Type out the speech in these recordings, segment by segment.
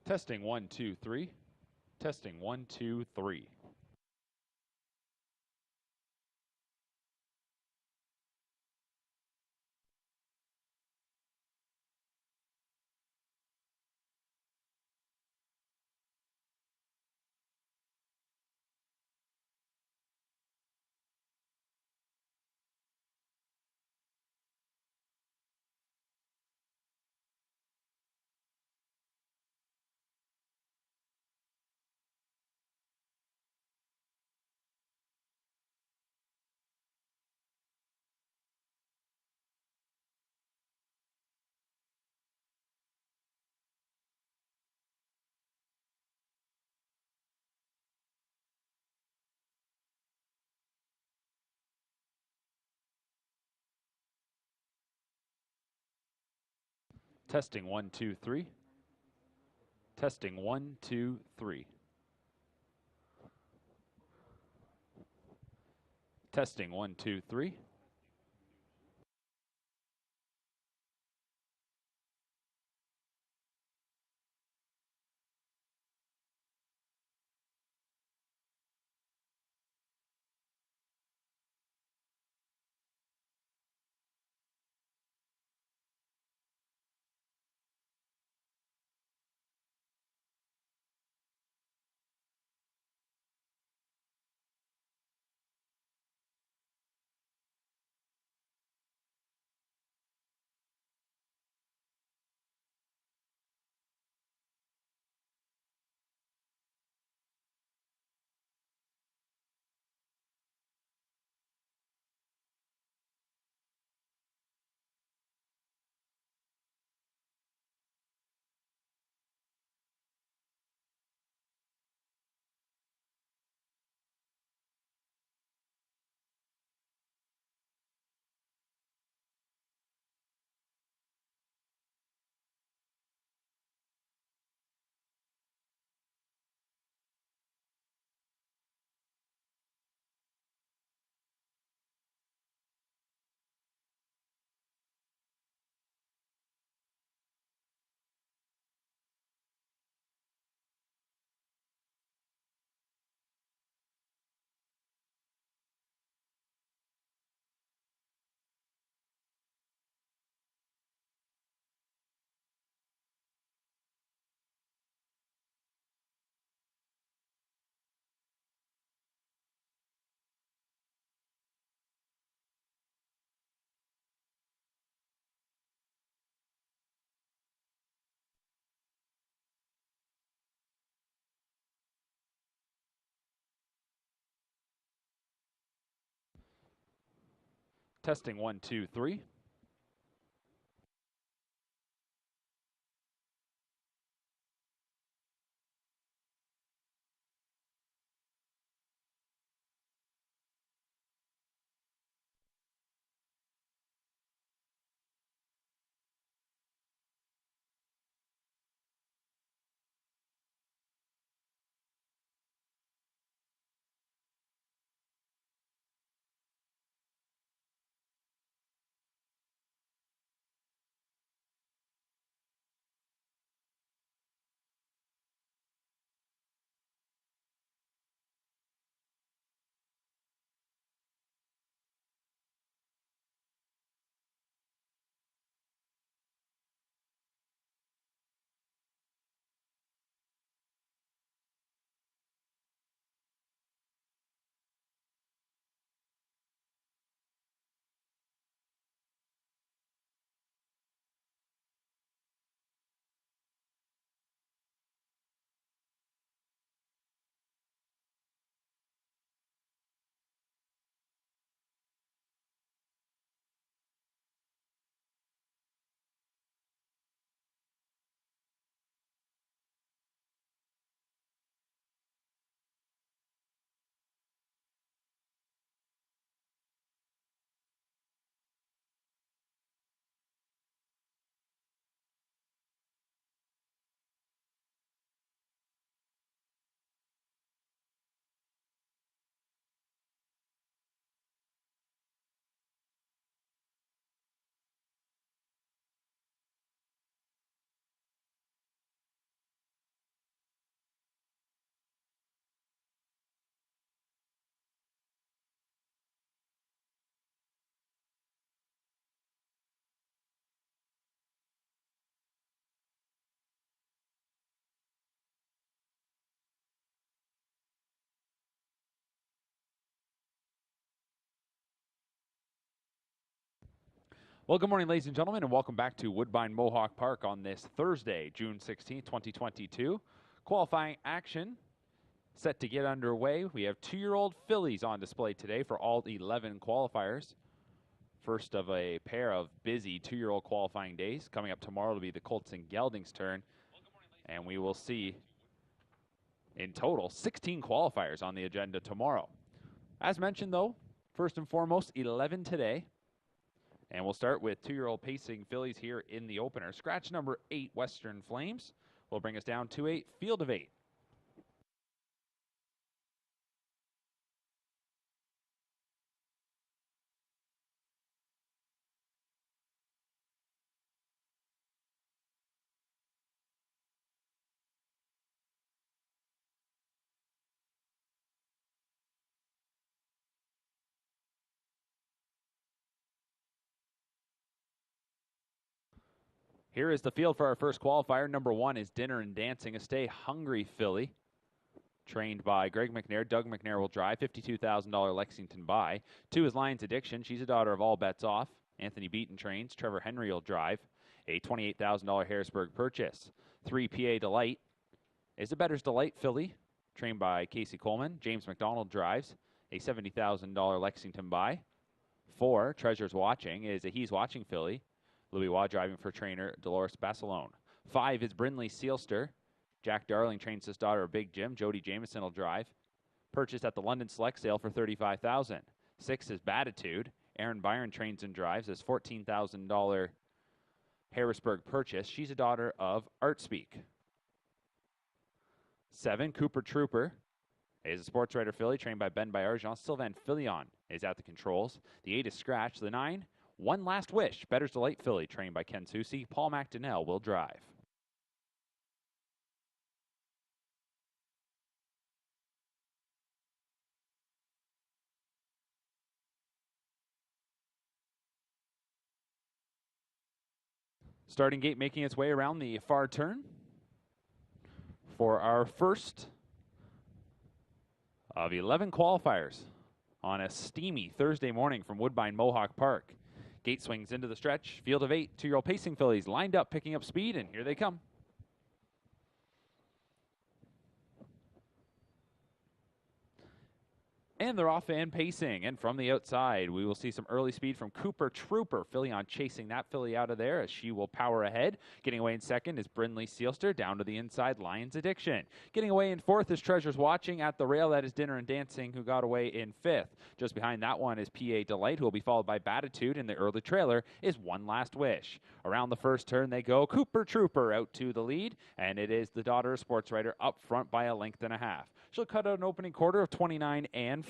Testing 1, 2, 3. Testing 1, 2, 3. Testing 1, 2, 3. Testing 1, 2, 3. Testing 1, 2, 3. Testing 1, 2, 3. Well, good morning, ladies and gentlemen, and welcome back to Woodbine Mohawk Park on this Thursday, June 16th, 2022. Qualifying action set to get underway. We have 2-year-old fillies on display today for all 11 qualifiers. First of a pair of busy 2-year-old qualifying days. Coming up tomorrow will be the Colts and Geldings' turn, and we will see in total 16 qualifiers on the agenda tomorrow. As mentioned, though, first and foremost, 11 today. And we'll start with 2-year-old pacing fillies here in the opener. Scratch number 8, Western Flames, will bring us down to a field of 8. Here is the field for our first qualifier. Number 1 is Dinner and Dancing, a Stay Hungry filly, trained by Greg McNair. Doug McNair will drive. $52,000 Lexington buy. 2 is Lions Addiction. She's a daughter of All Bets Off. Anthony Beaton trains. Trevor Henry will drive. A $28,000 Harrisburg purchase. 3, PA Delight is a Bettor's Delight filly, trained by Casey Coleman. James McDonald drives. A $70,000 Lexington buy. 4, Treasures Watching, is a He's Watching filly. Louis Waugh driving for trainer Dolores Basilone. 5 is Brindley Sealster. Jack Darling trains his daughter Big Jim. Jody Jameson will drive. Purchased at the London Select Sale for $35,000. 6 is Batitude. Aaron Byron trains and drives. This $14,000 Harrisburg purchase. She's a daughter of Artspeak. 7, Cooper Trooper, is a sports writer filly trained by Ben Bayard. Jean-Sylvain Filion is at the controls. The 8 is Scratch. The 9, One Last Wish, Bettor's Delight filly, trained by Ken Susi. Paul McDonnell will drive. Starting gate making its way around the far turn for our first of 11 qualifiers on a steamy Thursday morning from Woodbine Mohawk Park. Gate swings into the stretch. Field of 8, 2-year-old pacing fillies lined up, picking up speed, and here they come. And they're off and pacing. And from the outside, we will see some early speed from Cooper Trooper. Filion chasing that filly out of there as she will power ahead. Getting away in second is Brindley Sealster. Down to the inside, Lions Addiction. Getting away in fourth is Treasures Watching. At the rail, that is Dinner and Dancing, who got away in fifth. Just behind that one is PA Delight, who will be followed by Batitude. And the early trailer is One Last Wish. Around the first turn they go. Cooper Trooper out to the lead. And it is the daughter of sports writer up front by a length and a half. She'll cut out an opening quarter of 29-4.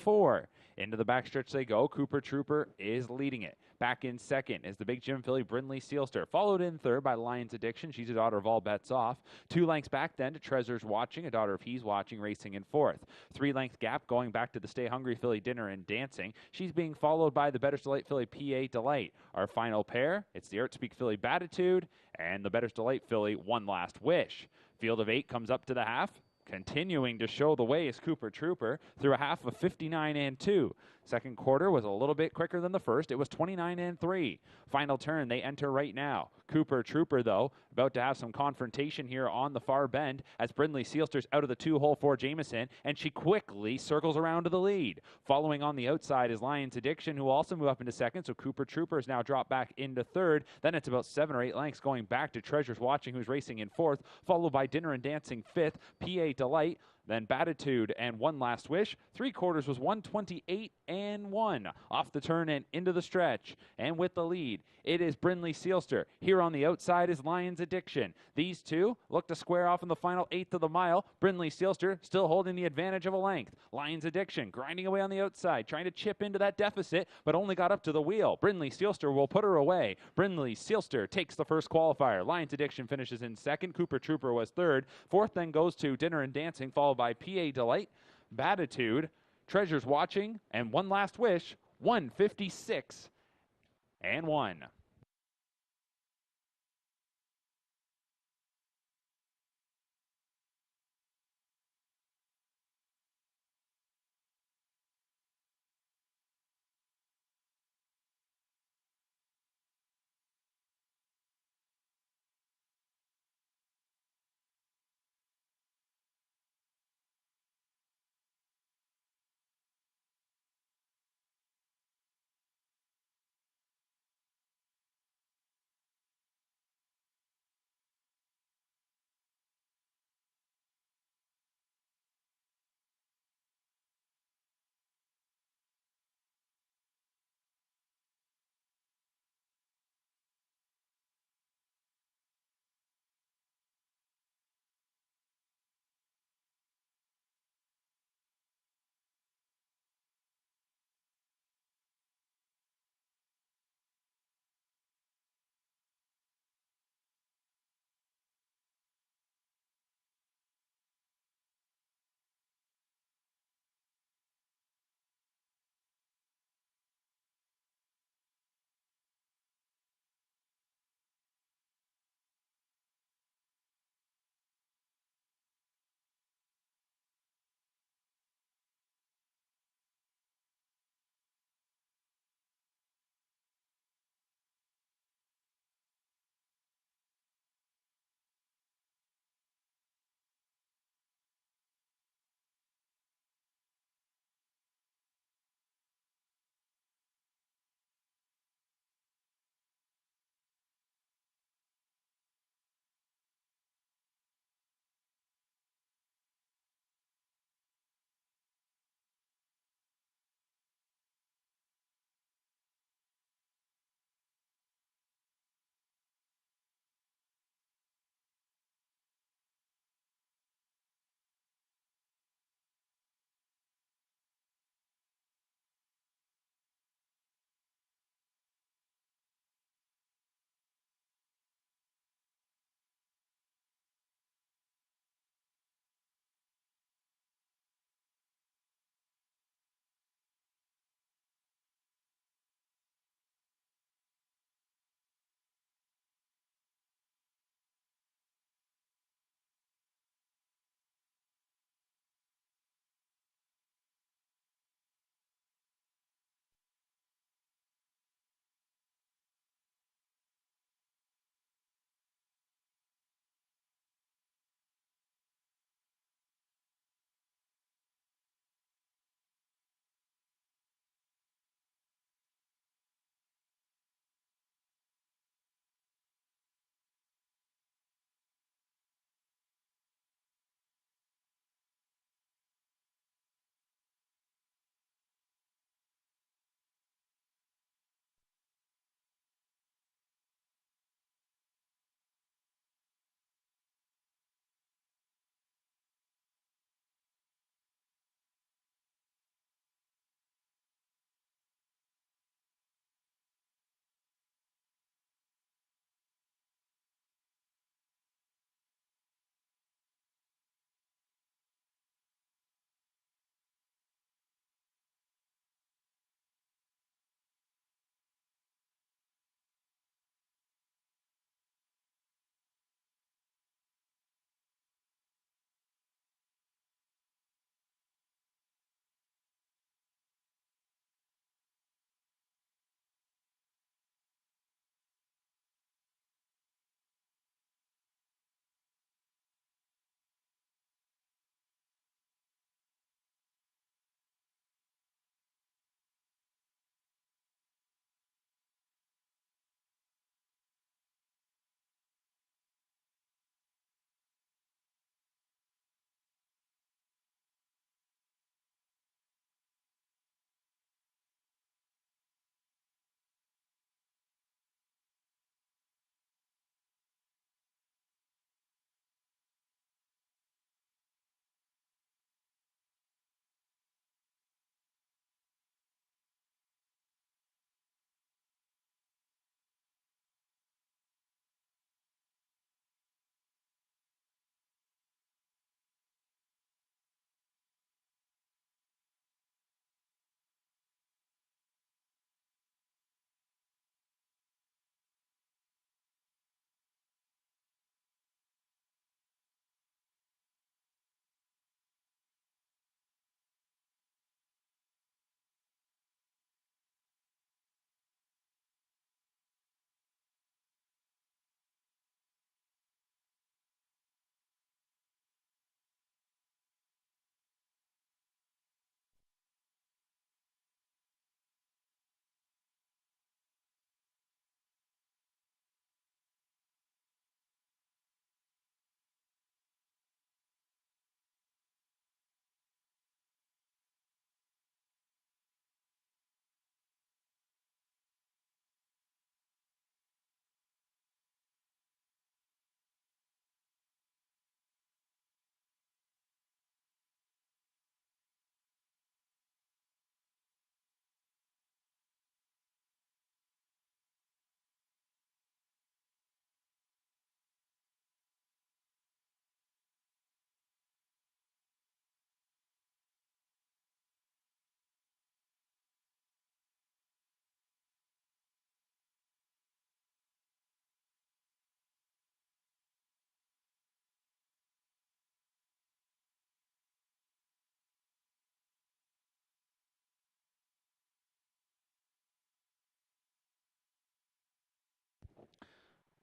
Into the backstretch they go. Cooper Trooper is leading it. Back in second is the Big Jim filly Brindley Sealster, followed in third by Lions Addiction. She's a daughter of All Bets Off. 2 lengths back then to Treasures Watching, a daughter of He's Watching, racing in fourth. 3-length gap going back to the Stay Hungry filly Dinner and Dancing. She's being followed by the Bettor's Delight filly PA Delight. Our final pair, it's the Artspeak filly Batitude and the Bettor's Delight filly One Last Wish. Field of 8 comes up to the half. Continuing to show the way is Cooper Trooper through a half of 59-2. Second quarter was a little bit quicker than the first. It was 29-3. Final turn, they enter right now. Cooper Trooper, though, about to have some confrontation here on the far bend as Brindley Sealster's out of the 2-hole for Jameson, and she quickly circles around to the lead. Following on the outside is Lions Addiction, who also move up into second, so Cooper Trooper is now dropped back into third. Then it's about 7 or 8 lengths going back to Treasures Watching, who's racing in fourth, followed by Dinner and Dancing fifth, PA Delight, then Batitude and One Last Wish. 3 quarters was 128-1. Off the turn and into the stretch. And with the lead, it is Brindley Sealster. Here on the outside is Lions Addiction. These two look to square off in the final 1/8 of the mile. Brindley Sealster still holding the advantage of a length. Lions Addiction grinding away on the outside, trying to chip into that deficit, but only got up to the wheel. Brindley Sealster will put her away. Brindley Sealster takes the first qualifier. Lions Addiction finishes in second. Cooper Trooper was third. Fourth then goes to Dinner and Dancing, followed by PA Delight, Batitude, Treasures Watching, and One Last Wish. 156-1.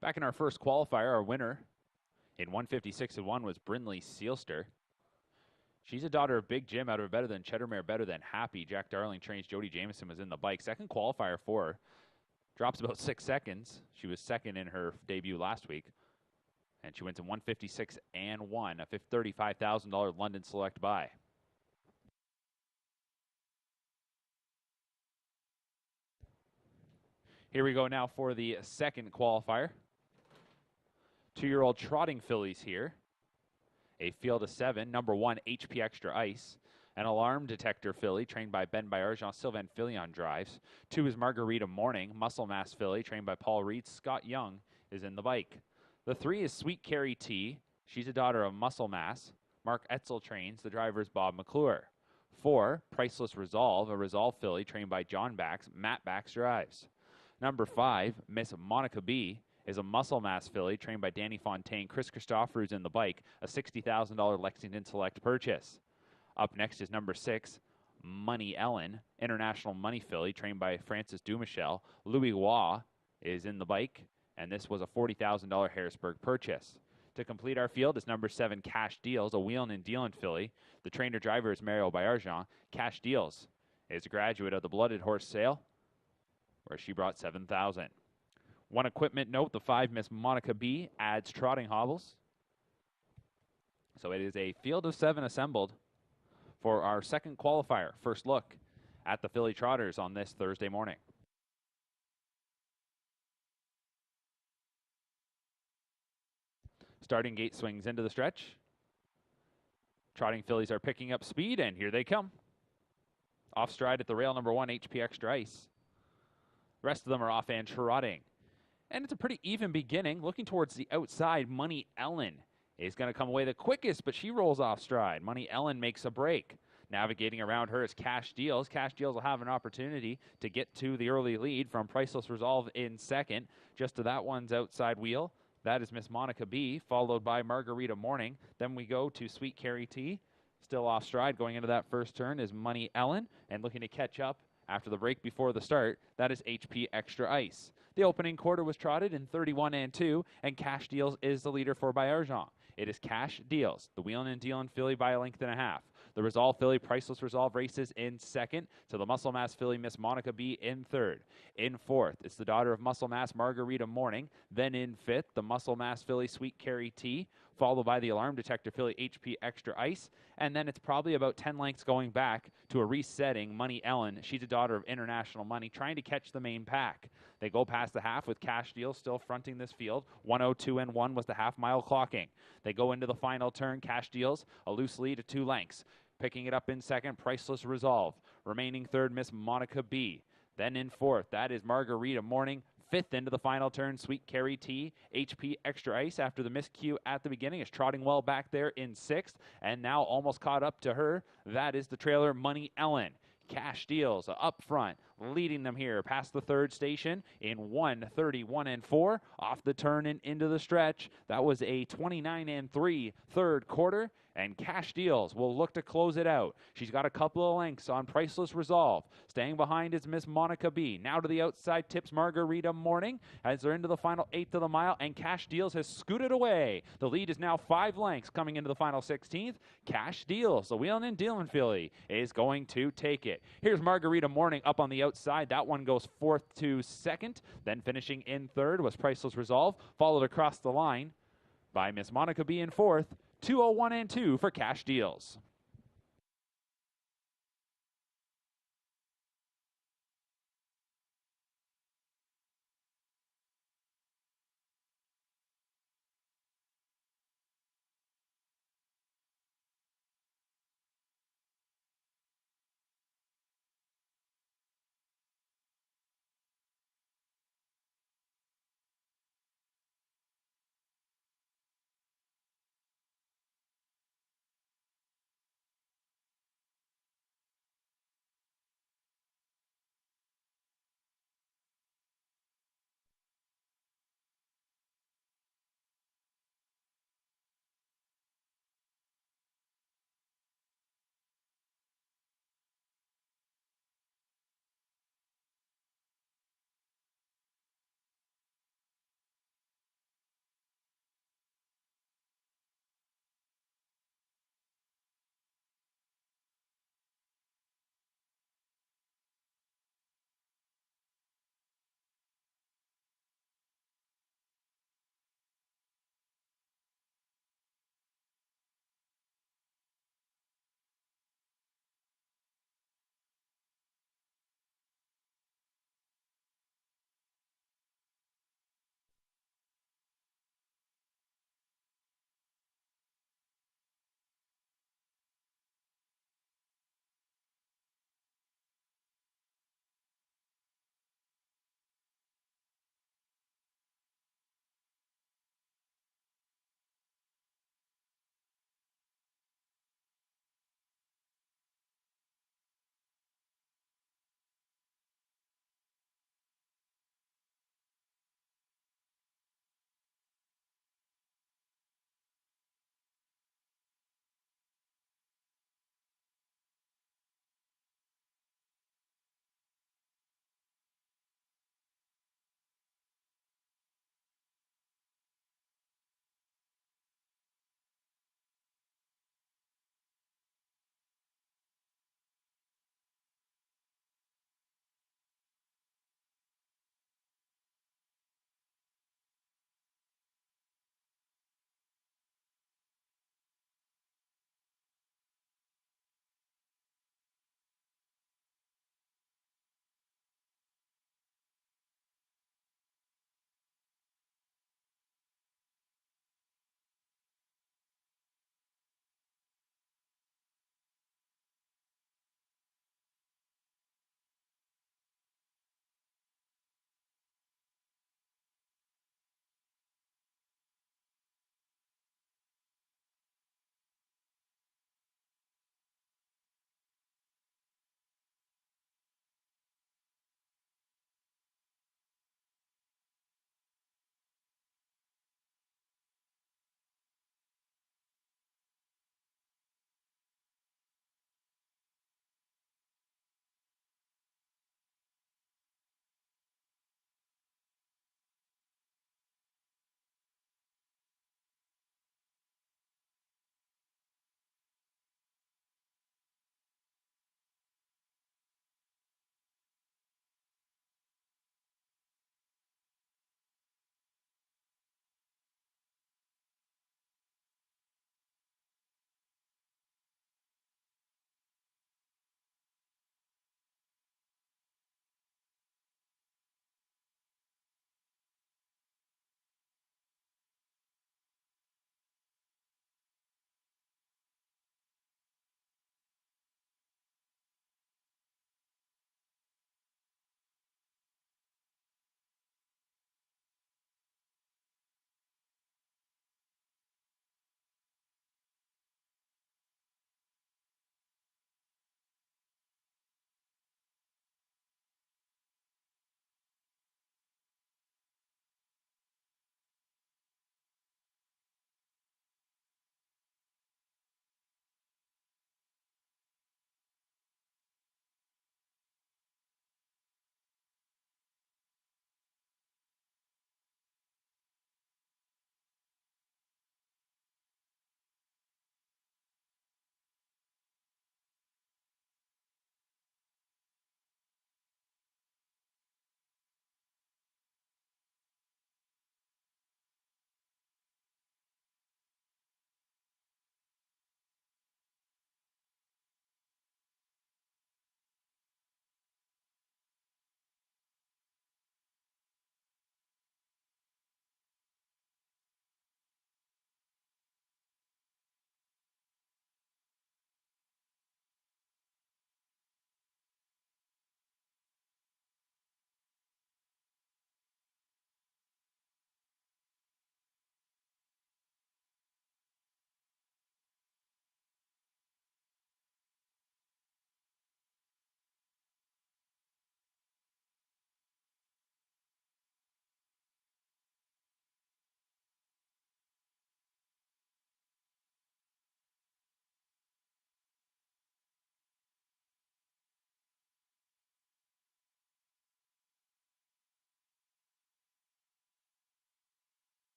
Back in our first qualifier, our winner in 156-1 was Brindley Sealster. She's a daughter of Big Jim out of Better Than Cheddarmere, Better Than Happy. Jack Darling trains Jody Jameson was in the bike. Second qualifier for her. Drops about 6 seconds. She was second in her debut last week. And she wins in 156-1, a $35,000 London Select buy. Here we go now for the second qualifier. 2-year-old trotting fillies here. A field of 7, number 1, HP Extra Ice. An alarm detector filly trained by Ben Bayerjean, Sylvain Filion drives. 2 is Margarita Morning, muscle mass filly trained by Paul Reed. Scott Young is in the bike. The 3 is Sweet Carrie T. She's a daughter of Muscle Mass. Mark Etzel trains. The driver is Bob McClure. 4, Priceless Resolve, a Resolve filly trained by John Bax. Matt Bax drives. Number 5, Miss Monica B, is a muscle mass filly trained by Danny Fontaine. Chris Christopher is in the bike, a $60,000 Lexington Select purchase. Up next is number 6, Money Ellen, international money filly trained by Francis Dumichel. Louis Waugh is in the bike, and this was a $40,000 Harrisburg purchase. To complete our field is number 7, Cash Deals, a wheelin' and dealin' filly. The trainer driver is Mario Bayerjean. Cash Deals is a graduate of the Blooded Horse Sale, where she brought $7,000. One equipment note, the 5 Miss Monica B adds trotting hobbles. So it is a field of 7 assembled for our second qualifier. First look at the filly trotters on this Thursday morning. Starting gate swings into the stretch. Trotting fillies are picking up speed, and here they come. Off stride at the rail, number 1, HP Extra Ice. Rest of them are off and trotting. And it's a pretty even beginning. Looking towards the outside, Money Ellen is going to come away the quickest, but she rolls off stride. Money Ellen makes a break. Navigating around her is Cash Deals. Cash Deals will have an opportunity to get to the early lead from Priceless Resolve in second. Just to that one's outside wheel. That is Miss Monica B, followed by Margarita Morning. Then we go to Sweet Carrie T. Still off stride going into that first turn is Money Ellen. And looking to catch up after the break before the start, that is HP Extra Ice. The opening quarter was trotted in 31-2, and Cash Deals is the leader for Bayerjean. It is Cash Deals, the wheelin' and dealin' filly by a length and a half. The Resolve filly, Priceless Resolve, races in second, to the Muscle Mass filly, Miss Monica B, in third. In fourth, it's the daughter of Muscle Mass, Margarita Morning. Then in fifth, the Muscle Mass filly, Sweet Carrie T, followed by the Alarm Detector filly, HP Extra Ice. And then it's probably about 10 lengths going back to a resetting Money Ellen. She's a daughter of International Money, trying to catch the main pack. They go past the half with Cash Deal still fronting this field. 1:02.1 was the half-mile clocking. They go into the final turn. Cash Deals a loose lead of 2 lengths. Picking it up in second, Priceless Resolve. Remaining third, Miss Monica B. Then in fourth, that is Margarita Morning. Fifth into the final turn, Sweet Carrie T. HP Extra Ice, after the miscue at the beginning, is trotting well back there in sixth. And now almost caught up to her. That is the trailer, Money Ellen. Cash Deals up front, leading them here past the third station in 1:31.4. Off the turn and into the stretch. That was a 29-3 third quarter. And Cash Deals will look to close it out. She's got a couple of lengths on Priceless Resolve. Staying behind is Miss Monica B. Now to the outside tips Margarita Morning as they're into the final 8th of the mile, and Cash Deals has scooted away. The lead is now 5 lengths coming into the final 16th. Cash Deals, the wheelin' and dealin' filly, is going to take it. Here's Margarita Morning up on the outside. That one goes fourth to second. Then finishing in third was Priceless Resolve, followed across the line by Miss Monica B in fourth. 2:01.2 for Cash Deals.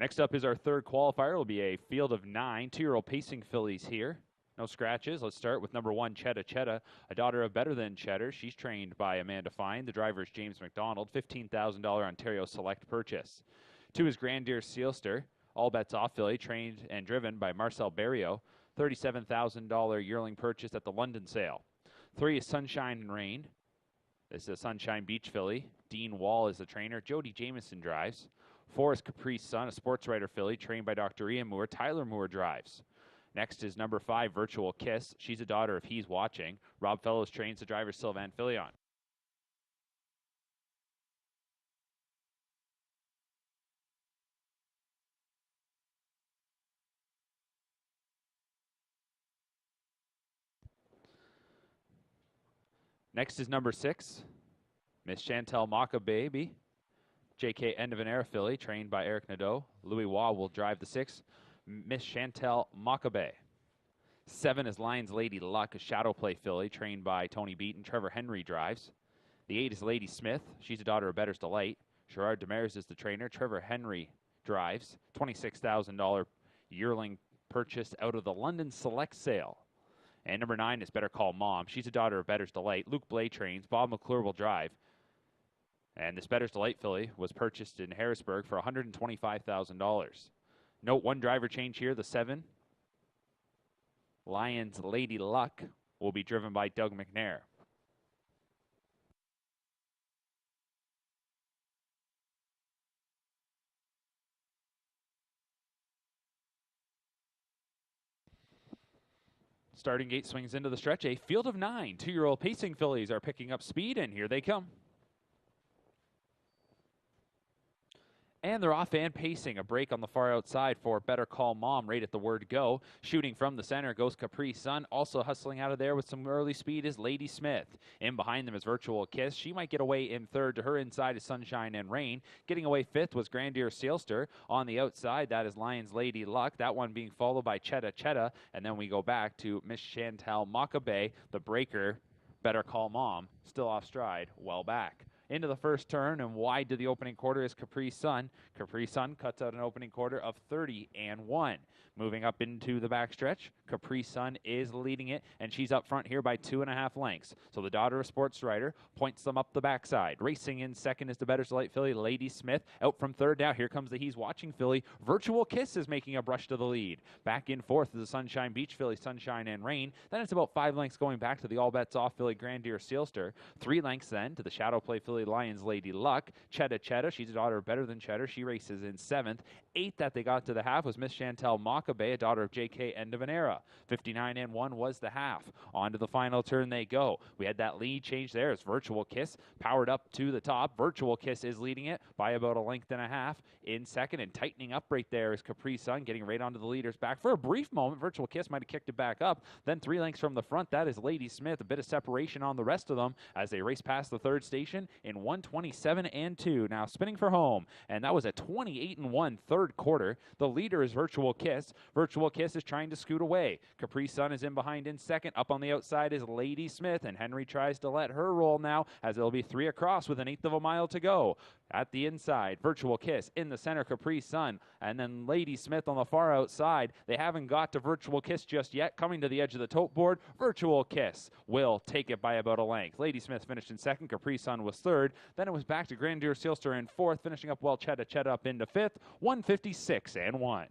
Next up is our third qualifier. It'll be a field of 9 2-year-old pacing fillies here. No scratches. Let's start with number 1, Chetta Chetta, a daughter of Better Than Cheddar. She's trained by Amanda Fine. The driver is James McDonald. $15,000 Ontario Select purchase. 2 is Grandier Sealster, all bets off filly, trained and driven by Marcel Barrio. $37,000 yearling purchase at the London sale. 3 is Sunshine and Rain. This is a Sunshine Beach filly. Dean Wall is the trainer. Jody Jamieson drives. 4 is Caprice Sun, a sports writer filly, trained by Dr. Ian Moore. Tyler Moore drives. Next is number 5, Virtual Kiss. She's a daughter of He's Watching. Rob Fellows trains the driver Sylvain Filion. Next is number 6, Miss Chantel Maka Baby. JK End of an Era filly, trained by Eric Nadeau. Louis Waugh will drive the 6, Miss Chantel Makabe. 7 is Lions Lady Luck, a shadow play filly, trained by Tony Beaton. Trevor Henry drives. The 8 is Lady Smith. She's a daughter of Better's Delight. Gerard Demers is the trainer. Trevor Henry drives. $26,000 yearling purchased out of the London Select sale. And number 9 is Better Call Mom. She's a daughter of Better's Delight. Luke Blay trains. Bob McClure will drive. And this Better's Delight filly was purchased in Harrisburg for $125,000. Note 1 driver change here. The 7, Lions Lady Luck, will be driven by Doug McNair. Starting gate swings into the stretch. A field of 9 2-year-old pacing fillies are picking up speed, and here they come. And they're off and pacing. A break on the far outside for Better Call Mom right at the word go. Shooting from the center goes Capri Sun. Also hustling out of there with some early speed is Lady Smith. In behind them is Virtual Kiss. She might get away in third. To her inside is Sunshine and Rain. Getting away fifth was Grandier Sealster. On the outside, that is Lions Lady Luck. That one being followed by Chetta Chetta. And then we go back to Miss Chantal Makabe, the breaker. Better Call Mom, still off stride, well back. Into the first turn and wide to the opening quarter is Capri Sun. Capri Sun cuts out an opening quarter of 30-1. Moving up into the backstretch, Capri Sun is leading it, and she's up front here by 2.5 lengths. So the daughter of Sports Rider points them up the backside. Racing in second is the Better's Delight filly, Lady Smith. Out from third now, here comes the He's Watching filly. Virtual Kiss is making a brush to the lead. Back in fourth is the Sunshine Beach filly, Sunshine and Rain. Then it's about 5 lengths going back to the All Bets Off filly, Grandier Sealster. 3 lengths then to the Shadow Play filly, Lions Lady Luck. Chetta Chetta, she's a daughter of Better Than Cheddar. She races in 7th. 8th that they got to the half was Miss Chantel Makabe, a daughter of JK End of an Era. 59-1 was the half. On to the final turn they go. We had that lead change there as Virtual Kiss powered up to the top. Virtual Kiss is leading it by about 1.5 lengths in second, and tightening up right there is Capri Sun, getting right onto the leader's back. For a brief moment, Virtual Kiss might have kicked it back up. Then 3 lengths from the front, that is Lady Smith. A bit of separation on the rest of them as they race past the third station in 1:27-2. Now spinning for home, and that was a 28-1 third quarter. The leader is Virtual Kiss. Virtual Kiss is trying to scoot away. Capri Sun is in behind in second. Up on the outside is Lady Smith, and Henry tries to let her roll now as it'll be 3 across with 1/8 of a mile to go. At the inside, Virtual Kiss. In the center, Capri Sun. And then Lady Smith on the far outside. They haven't got to Virtual Kiss just yet. Coming to the edge of the tote board, Virtual Kiss will take it by about 1 length. Lady Smith finished in second. Capri Sun was third. Then it was back to Grandier Sealster in fourth, finishing up well Chetta Chetta up into fifth. 1:56-1.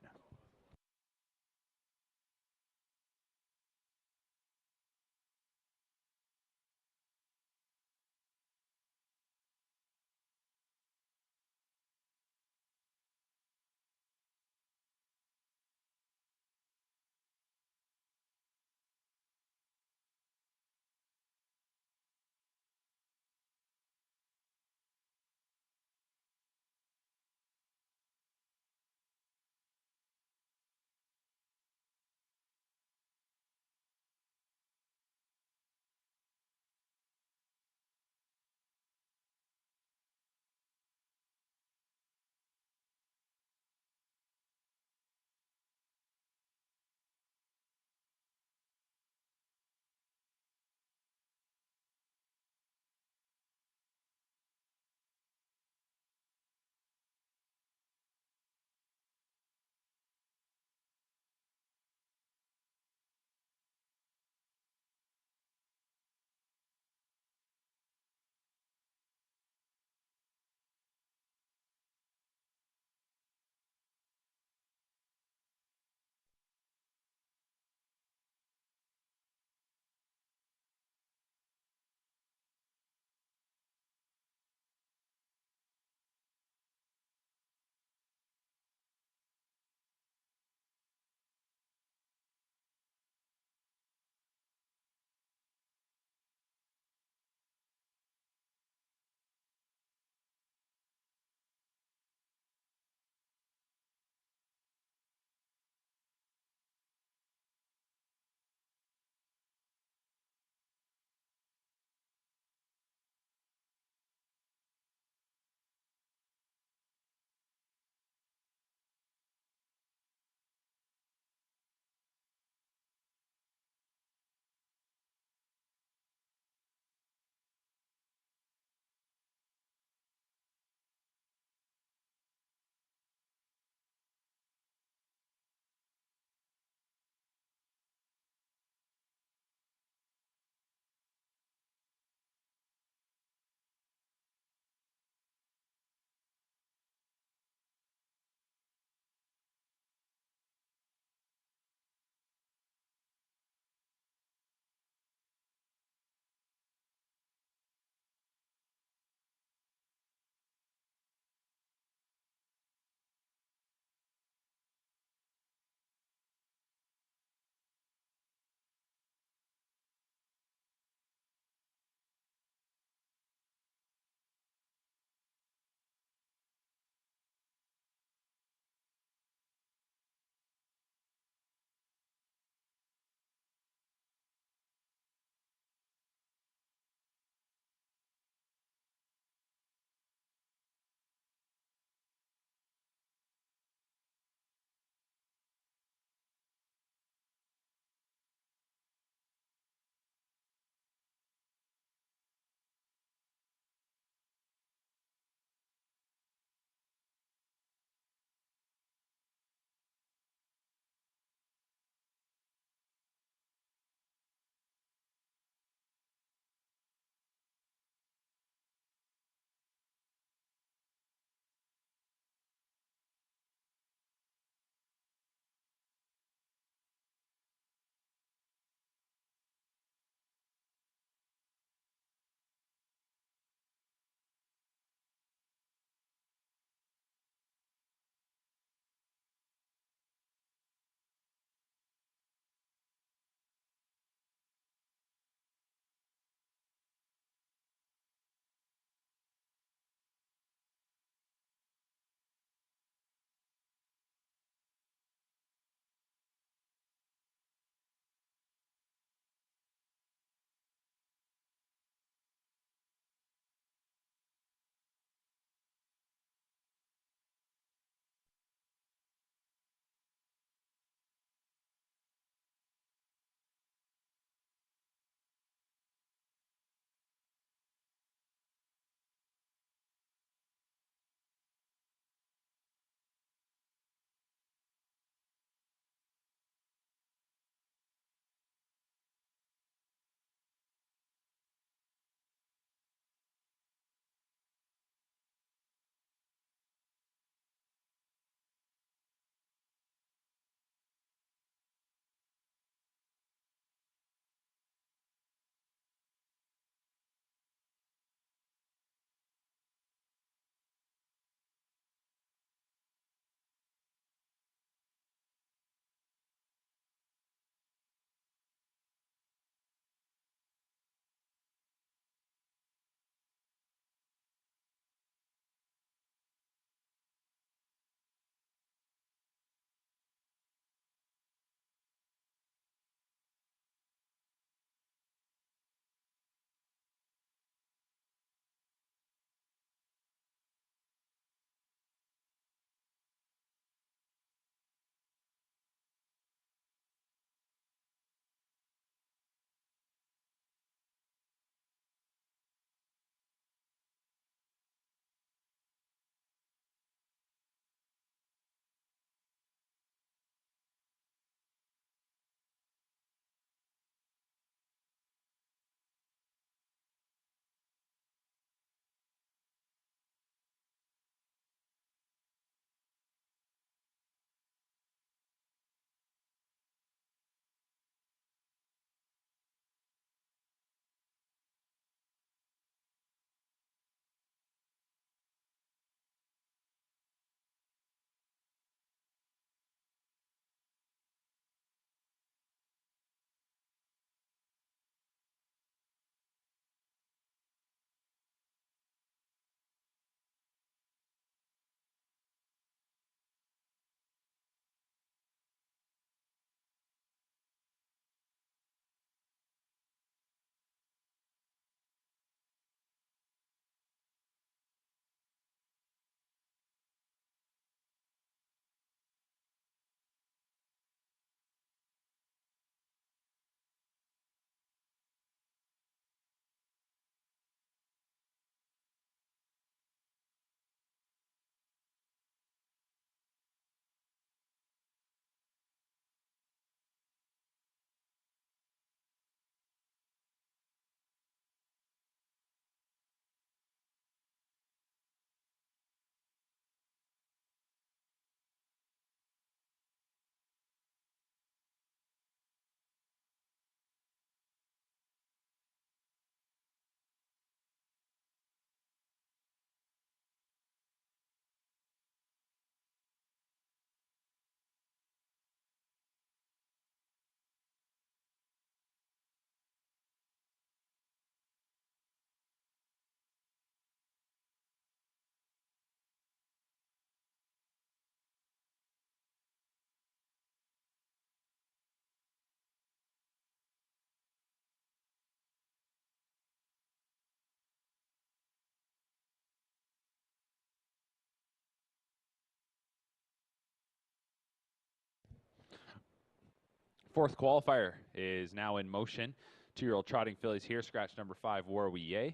Fourth qualifier is now in motion. 2-year-old trotting fillies here. Scratch number 5, Warwiye.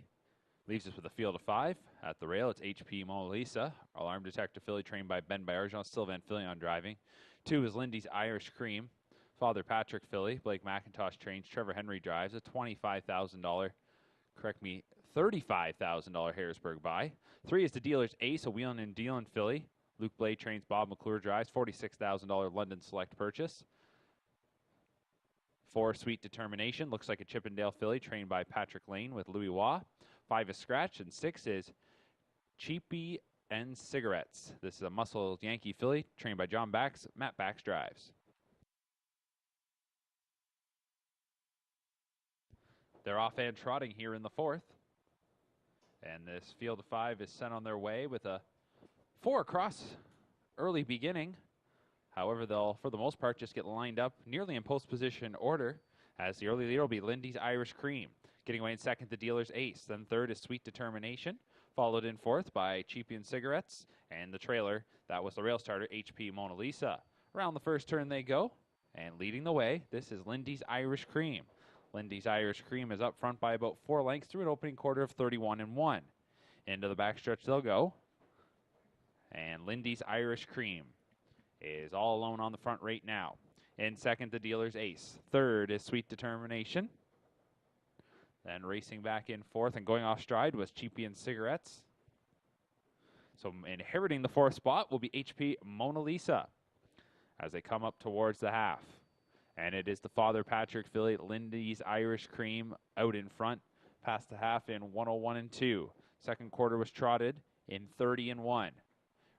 Leaves us with a field of 5. At the rail, it's HP Mona Lisa. Alarm detector filly trained by Ben Bayerjean. Sylvain Fillion driving. 2 is Lindy's Irish Cream. Father Patrick filly. Blake McIntosh trains. Trevor Henry drives. A $25,000, $35,000 Harrisburg buy. 3 is the dealer's Ace, a wheelin' and dealin' filly. Luke Blade trains. Bob McClure drives. $46,000 London Select purchase. 4, Sweet Determination. Looks like a Chippendale filly trained by Patrick Lane with Louis Waugh. 5 is Scratch, and 6 is Cheapy and Cigarettes. This is a muscle Yankee filly trained by John Bax. Matt Bax drives. They're off and trotting here in the 4th. And this field of 5 is sent on their way with a 4 across early beginning. However, they'll, for the most part, just get lined up nearly in post position order, as the early leader will be Lindy's Irish Cream. Getting away in second, the dealer's Ace. Then third is Sweet Determination, followed in fourth by Cheapy and Cigarettes. And the trailer, that was the rail starter, HP Mona Lisa. Around the first turn they go, and leading the way, this is Lindy's Irish Cream. Lindy's Irish Cream is up front by about 4 lengths through an opening quarter of 31-1. Into the backstretch they'll go. And Lindy's Irish Cream is all alone on the front right now. In second, the dealer's Ace. Third is Sweet Determination. Then racing back in fourth and going off stride was Cheapy and Cigarettes. So inheriting the 4th spot will be HP Mona Lisa as they come up towards the half. And it is the Father Patrick filly, Lindy's Irish Cream, out in front, past the half in 101-2. Second quarter was trotted in 30-1.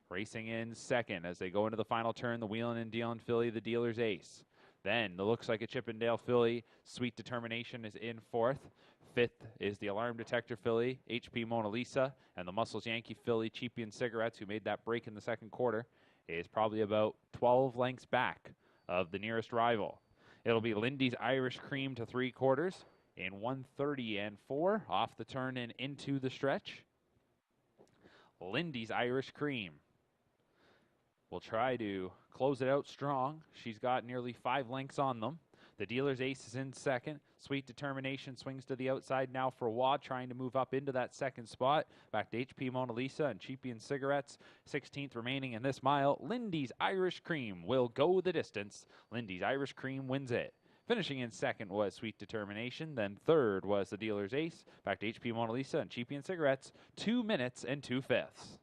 Racing in second as they go into the final turn, the wheelin' and dealin' filly, the dealer's Ace. Then the looks like a Chippendale filly, Sweet Determination, is in fourth. Fifth is the Alarm Detector filly, HP Mona Lisa, and the Muscles Yankee filly, Cheapy and Cigarettes, who made that break in the second quarter, is probably about 12 lengths back of the nearest rival. It'll be Lindy's Irish Cream to 3/4 in 130-4 off the turn and into the stretch. Lindy's Irish Cream will try to close it out strong. She's got nearly 5 lengths on them. The dealer's Ace is in second. Sweet Determination swings to the outside now for Waugh, trying to move up into that second spot. Back to HP Mona Lisa and Cheapy and Cigarettes. 16th remaining in this mile. Lindy's Irish Cream will go the distance. Lindy's Irish Cream wins it. Finishing in second was Sweet Determination. Then third was the dealer's Ace. Back to HP Mona Lisa and Cheapy and Cigarettes. 2 minutes and 2/5.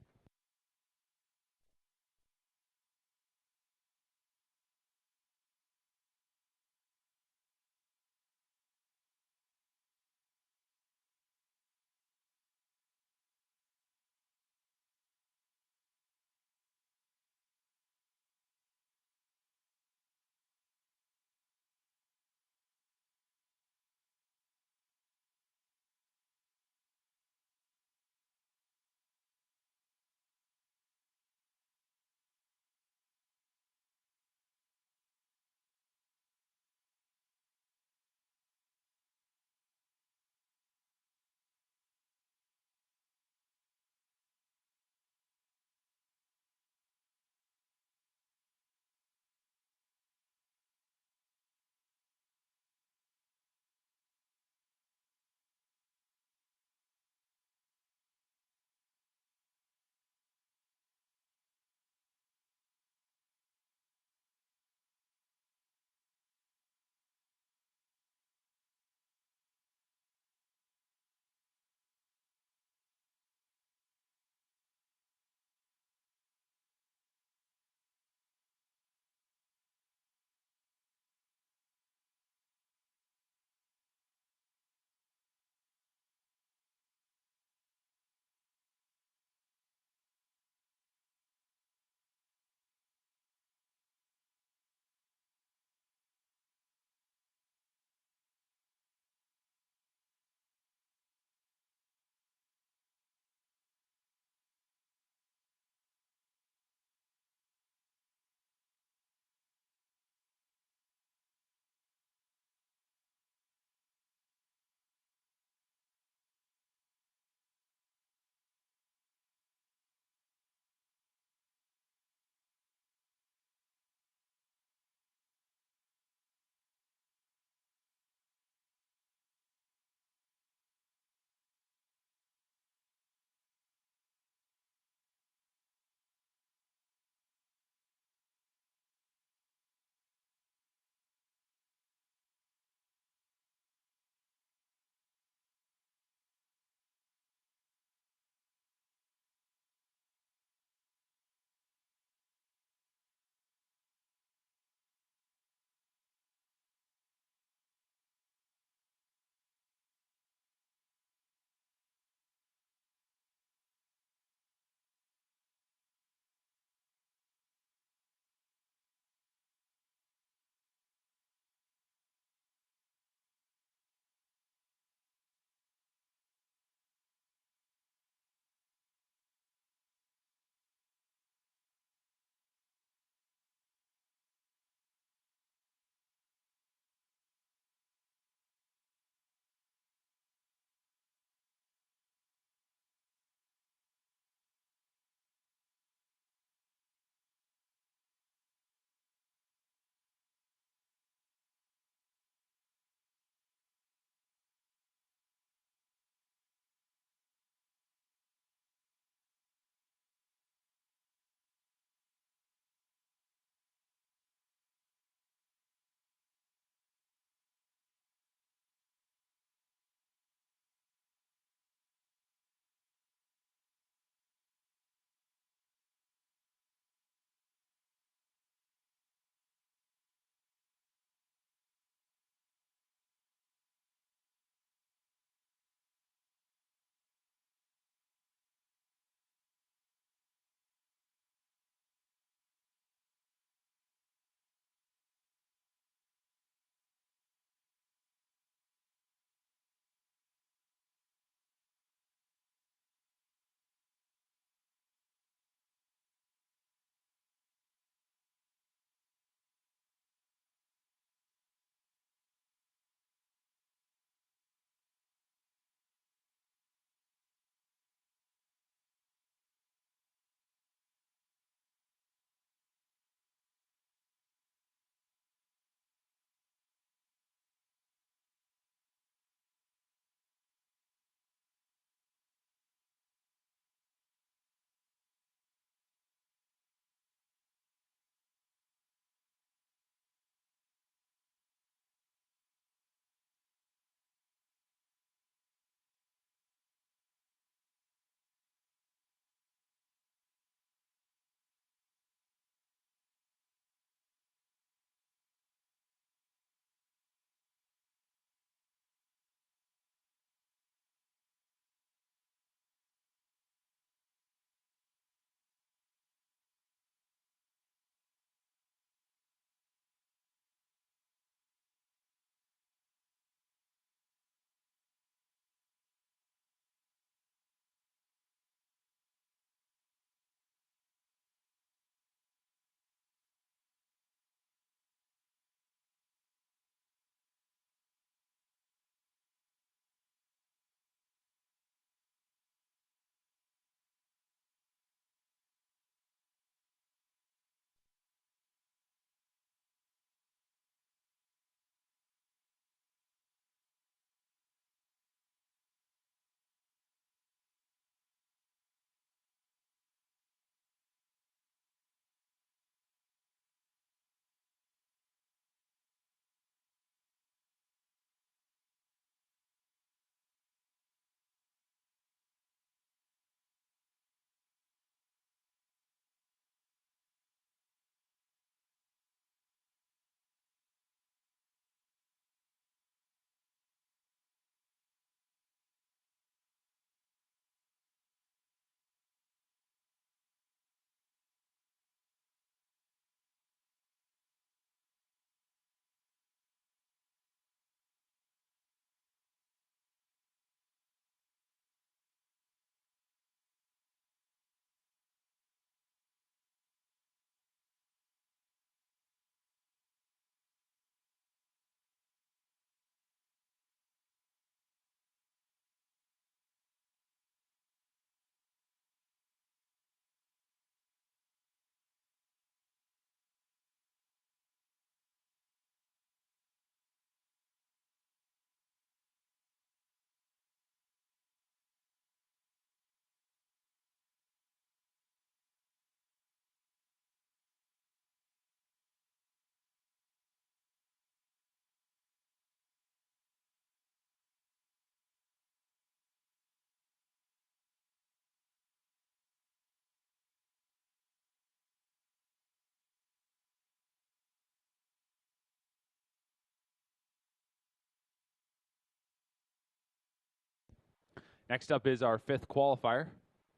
Next up is our 5th qualifier,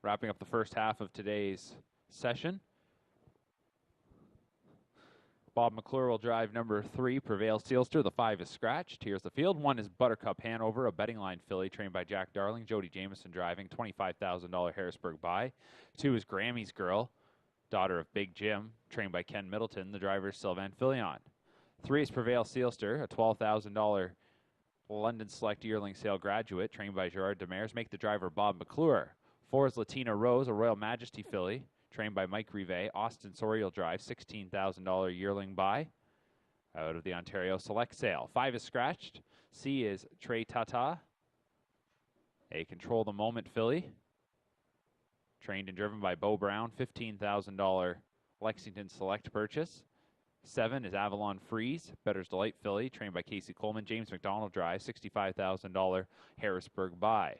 wrapping up the first half of today's session. Bob McClure will drive number 3, Prevail Sealster. The 5 is scratched. Here's the field. 1 is Buttercup Hanover, a betting line filly trained by Jack Darling. Jody Jameson driving, $25,000 Harrisburg buy. 2 is Grammy's Girl, daughter of Big Jim, trained by Ken Middleton. The driver is Sylvain Filion. 3 is Prevail Sealster, a $12,000 London Select Yearling Sale graduate, trained by Gerard Demers. Make the driver Bob McClure. 4 is Latina Rose, a Royal Majesty filly, trained by Mike Rivet. Austin Sorial drive, $16,000 yearling buy out of the Ontario Select Sale. 5 is scratched. C is Trey Tata, a Control the Moment filly, trained and driven by Beau Brown. $15,000 Lexington Select purchase. 7 is Avalon Freeze, Better's Delight filly, trained by Casey Coleman. James McDonald drive, $65,000 Harrisburg buy.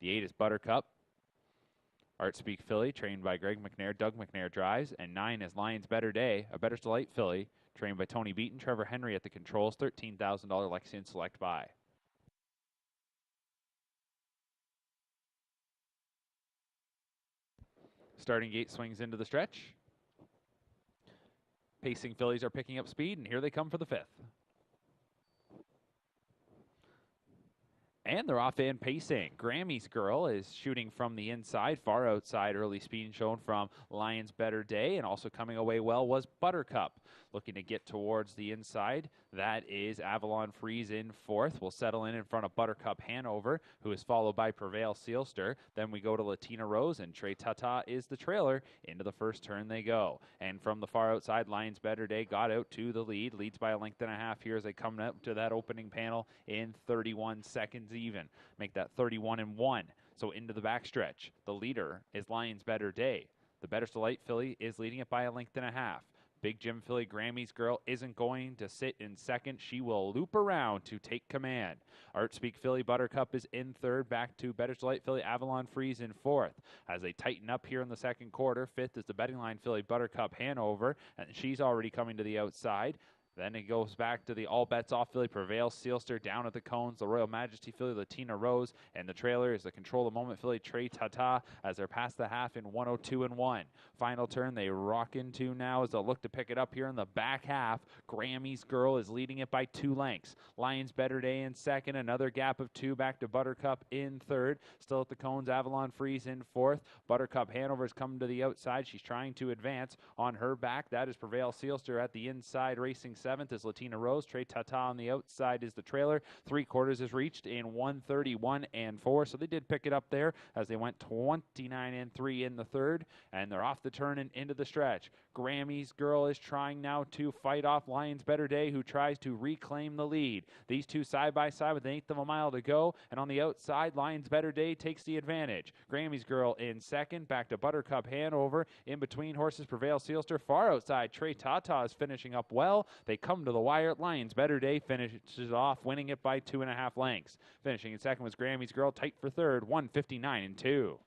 The 8 is Buttercup, Art Speak filly, trained by Greg McNair. Doug McNair drives. And 9 is Lion's Better Day, a Better's Delight filly, trained by Tony Beaton. Trevor Henry at the controls, $13,000 Lexington Select buy. Starting gate swings into the stretch. Pacing fillies are picking up speed, and here they come for the 5th. And they're off in pacing. Grammy's Girl is shooting from the inside, far outside. Early speed shown from Lion's Better Day, and also coming away well was Buttercup. Looking to get towards the inside, that is Avalon Freeze in 4th. Will settle in front of Buttercup Hanover, who is followed by Prevail Sealster. Then we go to Latina Rose, and Trey Tata is the trailer. Into the first turn they go. And from the far outside, Lion's Better Day got out to the lead. Leads by a length and a half here as they come up to that opening panel in 31 seconds even. Make that 31-1. So into the backstretch. The leader is Lion's Better Day. The Better's Delight filly is leading it by a length and a half. Big Jim filly Grammy's Girl isn't going to sit in second. She will loop around to take command. Art Speak filly Buttercup is in 3rd. Back to Better's Delight filly Avalon Freeze in 4th. As they tighten up here in the second quarter, 5th is the betting line filly Buttercup Hanover, and she's already coming to the outside. Then it goes back to the all bets off filly Prevail Sealster down at the cones. The Royal Majesty filly Latina Rose, and the trailer is the Control the Moment filly Trey Tata as they're past the half in 102-1. Final turn they rock into now as they'll look to pick it up here in the back half. Grammy's Girl is leading it by 2 lengths. Lion's Better Day in 2nd. Another gap of 2 back to Buttercup in 3rd. Still at the cones, Avalon Freeze in 4th. Buttercup Hanover's coming to the outside. She's trying to advance on her back. That is Prevail Sealster at the inside, racing 7th is Latina Rose. Trey Tata on the outside is the trailer. 3/4 is reached in 131-4. So they did pick it up there as they went 29-3 in the 3rd. And they're off the turn and into the stretch. Grammy's Girl is trying now to fight off Lion's Better Day, who tries to reclaim the lead. These two side by side with 1/8 of a mile to go. And on the outside, Lion's Better Day takes the advantage. Grammy's Girl in 2nd. Back to Buttercup Hanover. In between horses, Prevail Sealster. Far outside, Trey Tata is finishing up well. They come to the wire. Lion's Better Day finishes off, winning it by 2.5 lengths. Finishing in 2nd was Grammy's Girl, tight for 3rd, 159-2.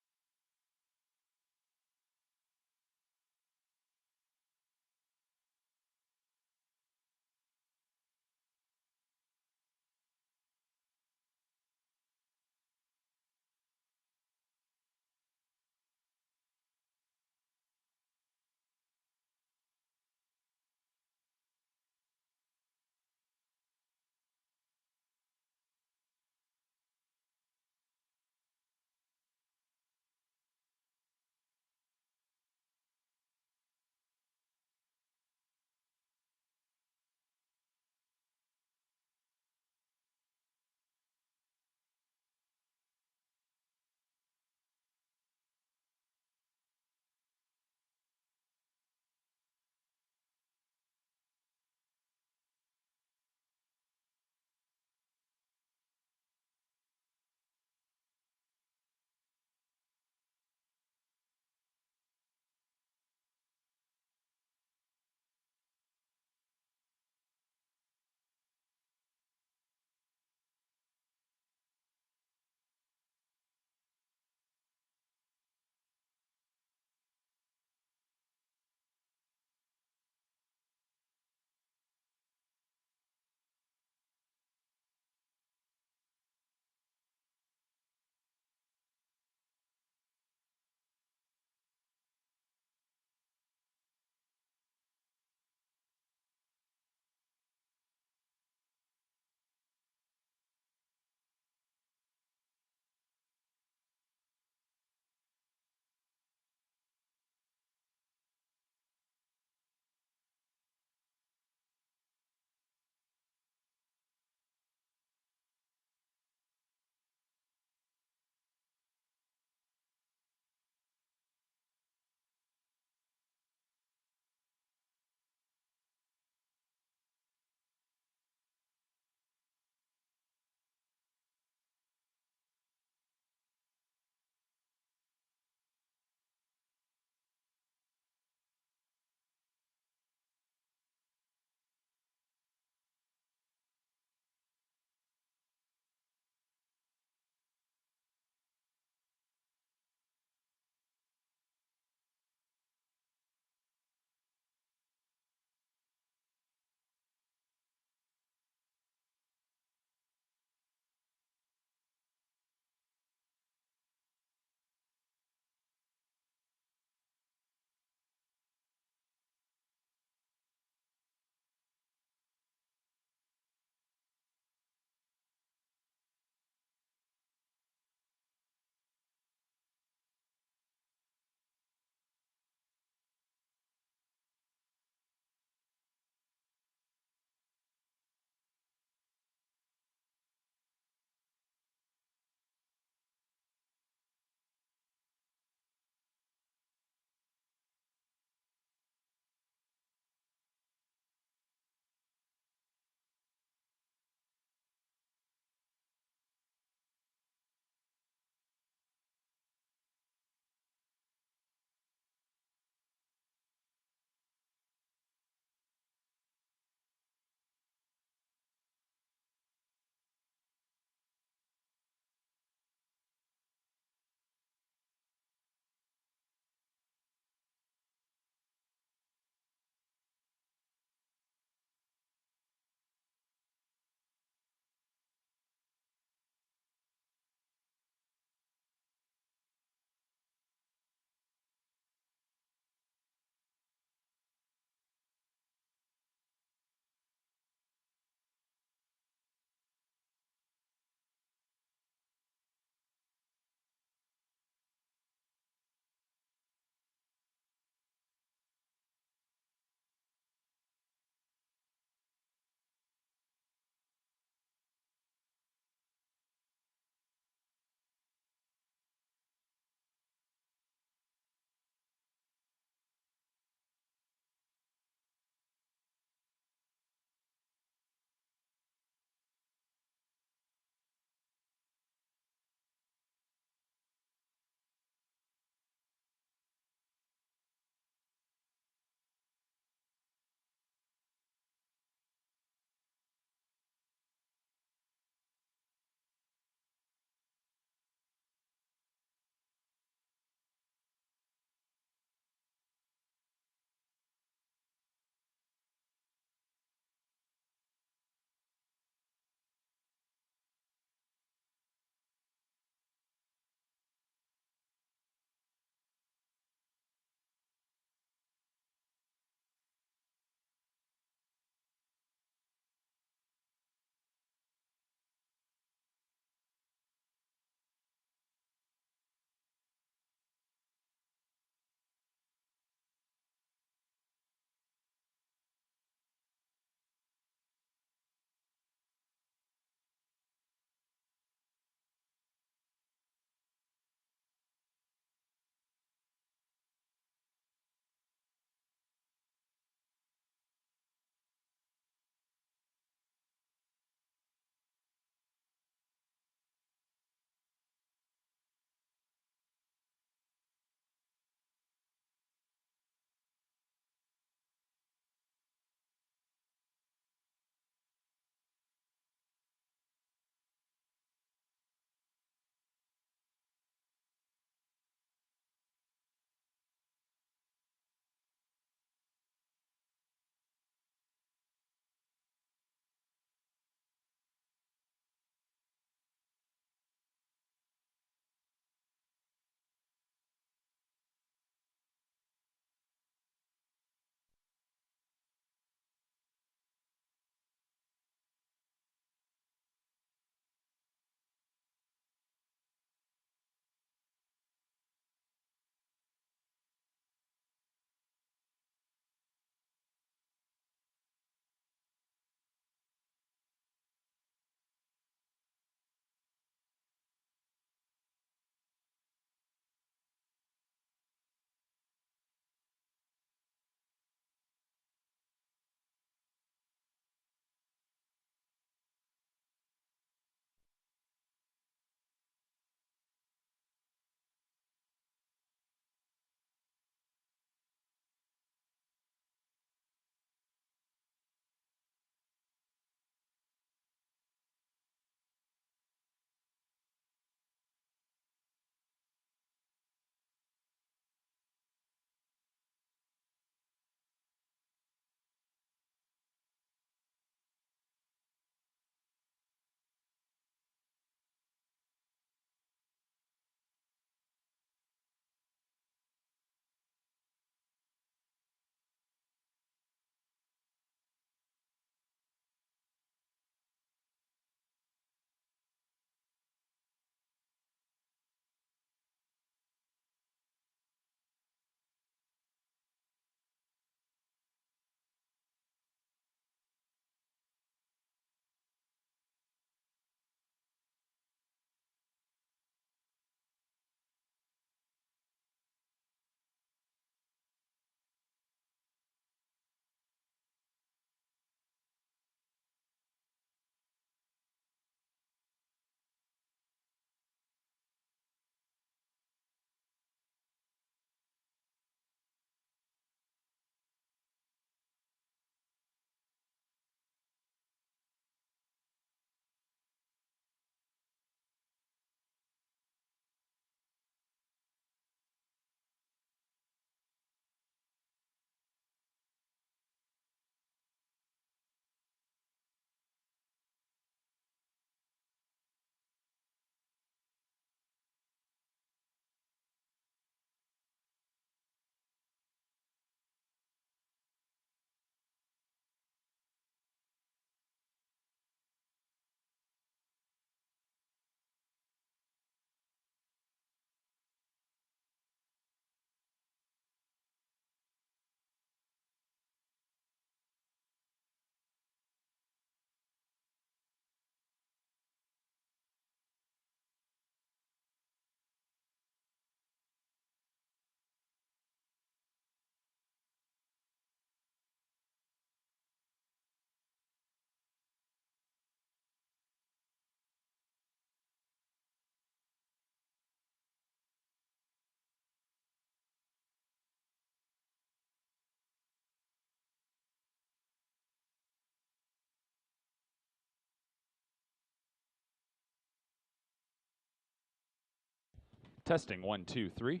Testing 1, 2, 3.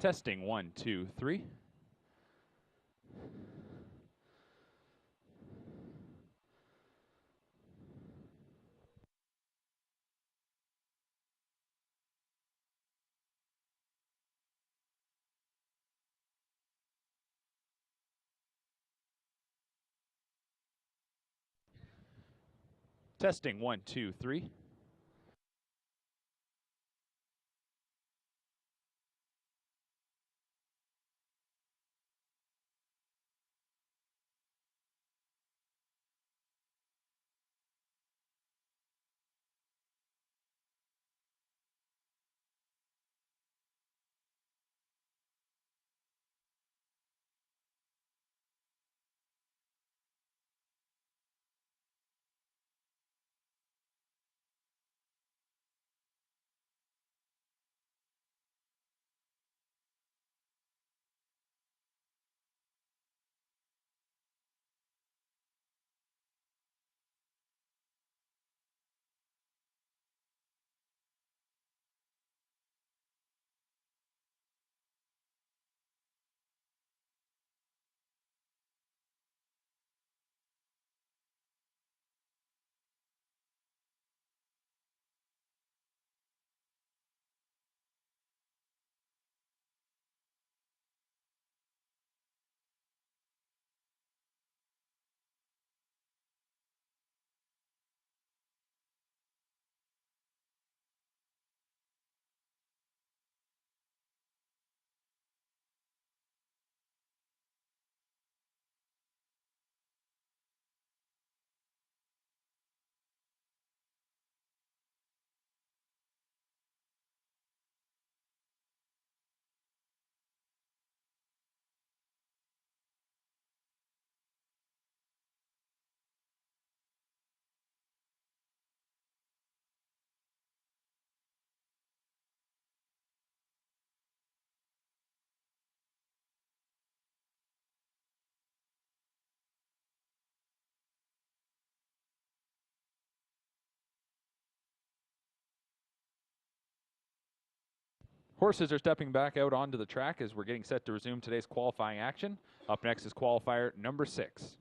Testing 1, 2, 3. Testing 1, 2, 3. Horses are stepping back out onto the track as we're getting set to resume today's qualifying action. Up next is qualifier number 6.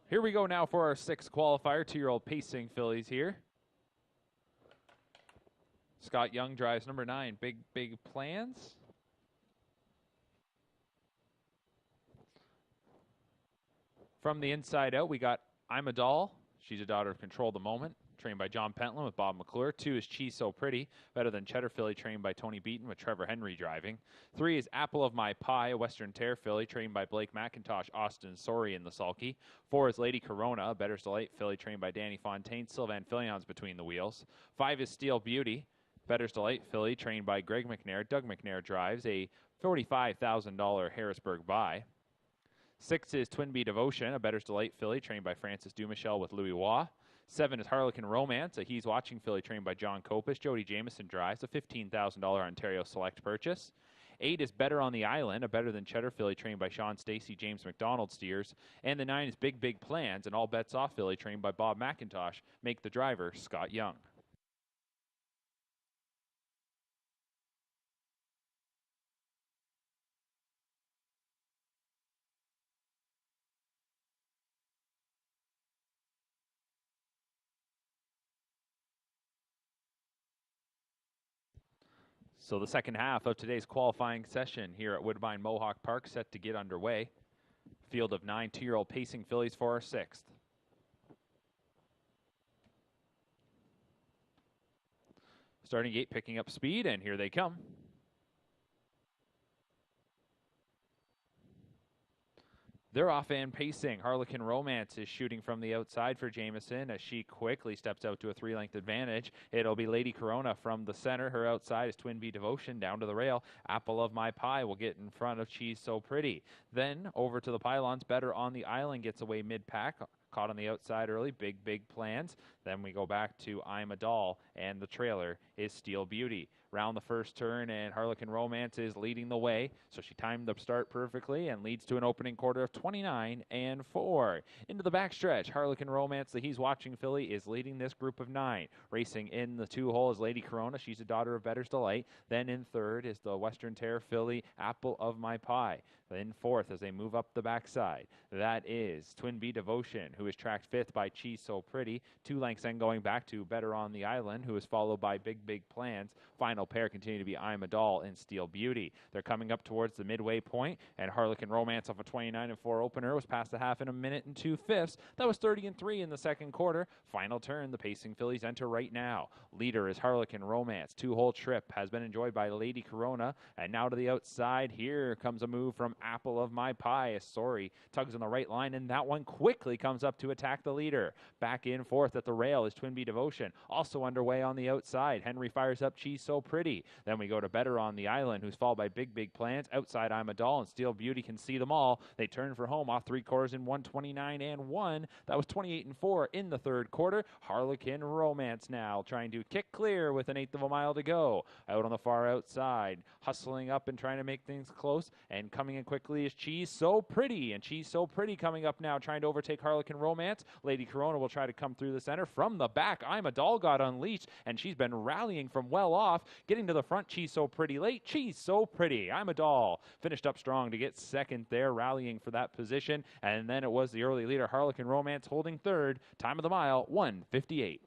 Here we go now for our 6th qualifier, 2-year-old pacing fillies here. Scott Young drives number 9, Big Plans. From the inside out, we got I'm a Doll. She's a daughter of Control the Moment, trained by John Pentland with Bob McClure. 2 is Cheese So Pretty, better than Cheddar filly, trained by Tony Beaton with Trevor Henry driving. 3 is Apple of My Pie, a Western Tear filly, trained by Blake McIntosh, Austin Sorey in the sulky. 4 is Lady Corona, a Better's Delight filly, trained by Danny Fontaine, Sylvan Fillion's between the wheels. 5 is Steel Beauty, Better's Delight filly, trained by Greg McNair. Doug McNair drives, a $45,000 Harrisburg buy. 6 is Twin Bee Devotion, a Better's Delight filly, trained by Francis Dumichel with Louis Waugh. 7 is Harlequin Romance, a He's Watching filly, trained by John Copus. Jody Jameson drives, a $15,000 Ontario Select purchase. 8 is Better on the Island, a Better Than Cheddar filly, trained by Sean Stacey, James McDonald steers. And the 9 is Big Plans, an All Bets Off filly, trained by Bob McIntosh. Make the driver Scott Young. So the second half of today's qualifying session here at Woodbine Mohawk Park set to get underway. Field of 9 2-year-old pacing fillies for our 6th. Starting gate picking up speed, and here they come. They're off and pacing. Harlequin Romance is shooting from the outside for Jameson as she quickly steps out to a 3-length advantage. It'll be Lady Corona from the center. Her outside is Twin Bee Devotion down to the rail. Apple of My Pie will get in front of Cheese So Pretty. Then over to the pylons. Better on the Island gets away mid-pack. Caught on the outside early. Big Plans. Then we go back to I'm a Doll, and the trailer is Steel Beauty. Round the first turn, and Harlequin Romance is leading the way, so she timed the start perfectly and leads to an opening quarter of 29 and 4. Into the backstretch, Harlequin Romance, the He's Watching filly, is leading this group of 9. Racing in the 2-hole is Lady Corona. She's a daughter of Better's Delight. Then in third is the Western Tear filly, Apple of My Pie. Then fourth as they move up the backside, that is Twin Bee Devotion, who is tracked 5th by Cheese So Pretty. 2 lengths then going back to Better on the Island, who is followed by Big Plans. Final pair continue to be I'm a Doll and Steel Beauty. They're coming up towards the midway point, and Harlequin Romance off a 29 and 4 opener was past the half in 1 minute and 2/5. That was 30 and 3 in the second quarter. Final turn, the pacing fillies enter right now. Leader is Harlequin Romance. 2-hole trip has been enjoyed by Lady Corona, and now to the outside, here comes a move from Apple of My Pie. Sorry, tugs on the right line, and that one quickly comes up to attack the leader. Back in fourth at the rail is Twin Bee Devotion, also underway on the outside. Henry fires up Cheese So Pretty. Then we go to Better on the Island, who's followed by Big Plans. Outside, I'm a Doll, and Steel Beauty can see them all. They turn for home off 3 quarters in 129 and 1. That was 28 and 4 in the third quarter. Harlequin Romance now trying to kick clear with 1/8 of a mile to go. Out on the far outside, hustling up and trying to make things close, and coming in quickly is Cheese So Pretty. And Cheese So Pretty coming up now, trying to overtake Harlequin Romance. Lady Corona will try to come through the center. From the back, I'm a Doll got unleashed, and she's been rallying from well off. Getting to the front, Cheese So Pretty late. Cheese So Pretty. I'm a Doll finished up strong to get second there, rallying for that position. And then it was the early leader, Harlequin Romance, holding third. Time of the mile, 1:58.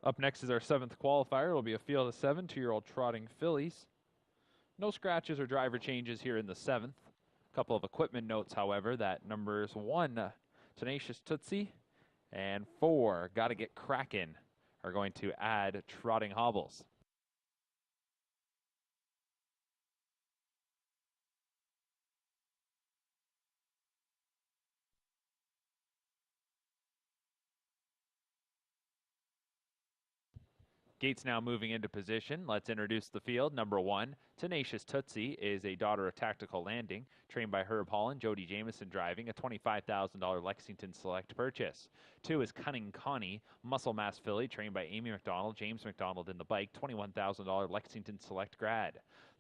Up next is our 7th qualifier. It'll be a field of 7 2-year-old trotting fillies. No scratches or driver changes here in the 7th. A couple of equipment notes, however, that numbers 1, Tenacious Tootsie, and 4, Gotta Get Crackin', are going to add trotting hobbles. Gates now moving into position. Let's introduce the field. Number 1, Tenacious Tootsie, is a daughter of Tactical Landing, trained by Herb Holland, Jody Jameson driving, a $25,000 Lexington Select purchase. 2 is Cunning Connie, Muscle Mass filly, trained by Amy McDonald, James McDonald in the bike, $21,000 Lexington Select grad.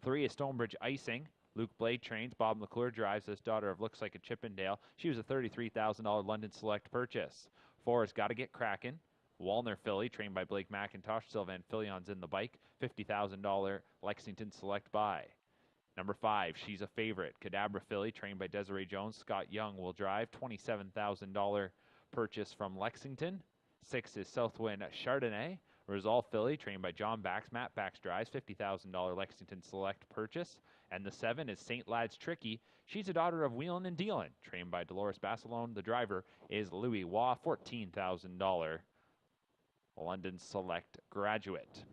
3 is Stonebridge Icing, Luke Blade trains, Bob McClure drives this daughter of Looks Like a Chippendale. She was a $33,000 London Select purchase. 4 is Gotta Get Crackin', Walner filly, trained by Blake McIntosh, Sylvan Filions in the bike, $50,000 Lexington Select buy. Number 5, She's a Favorite, Cadabra filly, trained by Desiree Jones, Scott Young will drive, $27,000 purchase from Lexington. 6 is Southwind Chardonnay, Resolve filly, trained by John Bax, Matt Bax drives, $50,000 Lexington Select purchase. And the 7 is St. Lad's Tricky. She's a daughter of Wheelin' and Dealin', trained by Dolores Basilone. The driver is Louis Waugh, $14,000 London Select graduate.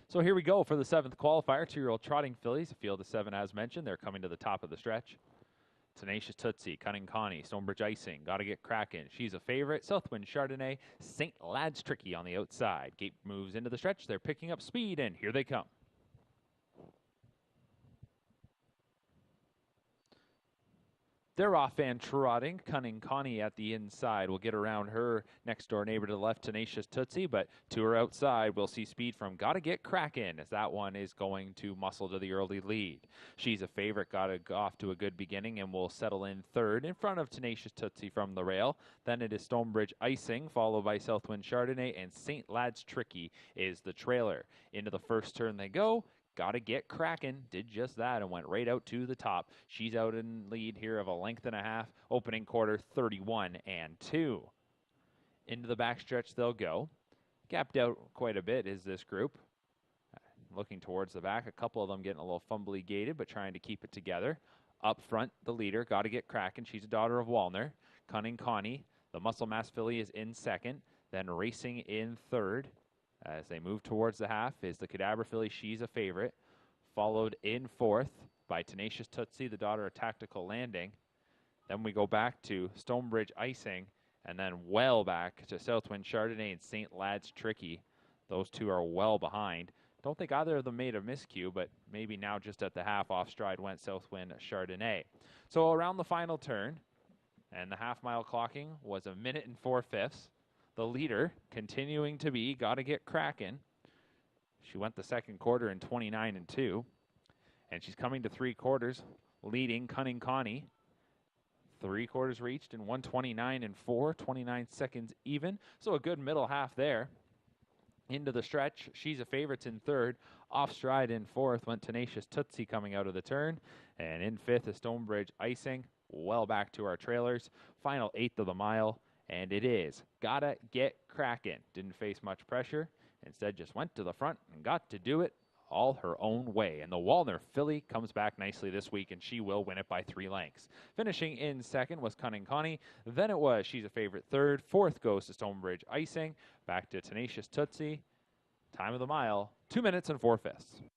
So here we go for the 7th qualifier, 2-year-old trotting fillies, a field of 7 as mentioned. They're coming to the top of the stretch. Tenacious Tootsie, Cunning Connie, Stonebridge Icing, Gotta Get Crackin', She's a Favorite, Southwind Chardonnay, St. Lad's Tricky on the outside. Gate moves into the stretch. They're picking up speed, and here they come. They're off and trotting. Cunning Connie at the inside will get around her next door neighbor to the left, Tenacious Tootsie, but to her outside, we'll see speed from Gotta Get Crackin', as that one is going to muscle to the early lead. She's a Favorite, got off to a good beginning and will settle in 3rd in front of Tenacious Tootsie from the rail. Then it is Stonebridge Icing, followed by Southwind Chardonnay, and St. Lad's Tricky is the trailer. Into the first turn they go. Gotta Get Crackin', did just that and went right out to the top. She's out in lead here of a length and a half. Opening quarter, 31 and 2. Into the backstretch they'll go. Gapped out quite a bit is this group. Looking towards the back, a couple of them getting a little fumbly gated, but trying to keep it together. Up front, the leader, Gotta Get Crackin'. She's a daughter of Walner. Cunning Connie, the Muscle Mass filly, is in 2nd. Then racing in 3rd. As they move towards the half is the Cadabra filly, She's a Favorite, followed in 4th by Tenacious Tootsie, the daughter of Tactical Landing. Then we go back to Stonebridge Icing, and then well back to Southwind Chardonnay and St. Lad's Tricky. Those two are well behind. Don't think either of them made a miscue, but maybe now just at the half off stride went Southwind Chardonnay. So around the final turn, and the half-mile clocking was 1 minute and 4/5. The leader continuing to be Gotta Get Crackin'. She went the 2nd quarter in 29 and 2. And she's coming to 3 quarters, leading Cunning Connie. 3 quarters reached in 129 and 4, 29 seconds even. So a good middle half there. Into the stretch, She's a Favorite in 3rd. Off stride in 4th went Tenacious Tootsie coming out of the turn. And in 5th is Stonebridge Icing. Well back to our trailers. Final 1/8 of the mile. And it is Gotta Get Crackin'. Didn't face much pressure. Instead, just went to the front and got to do it all her own way. And the Walner filly comes back nicely this week, and she will win it by 3 lengths. Finishing in 2nd was Cunning Connie. Then it was She's a Favorite 3rd. 4th goes to Stonebridge Icing. Back to Tenacious Tootsie. Time of the mile, 2 minutes and 4/5.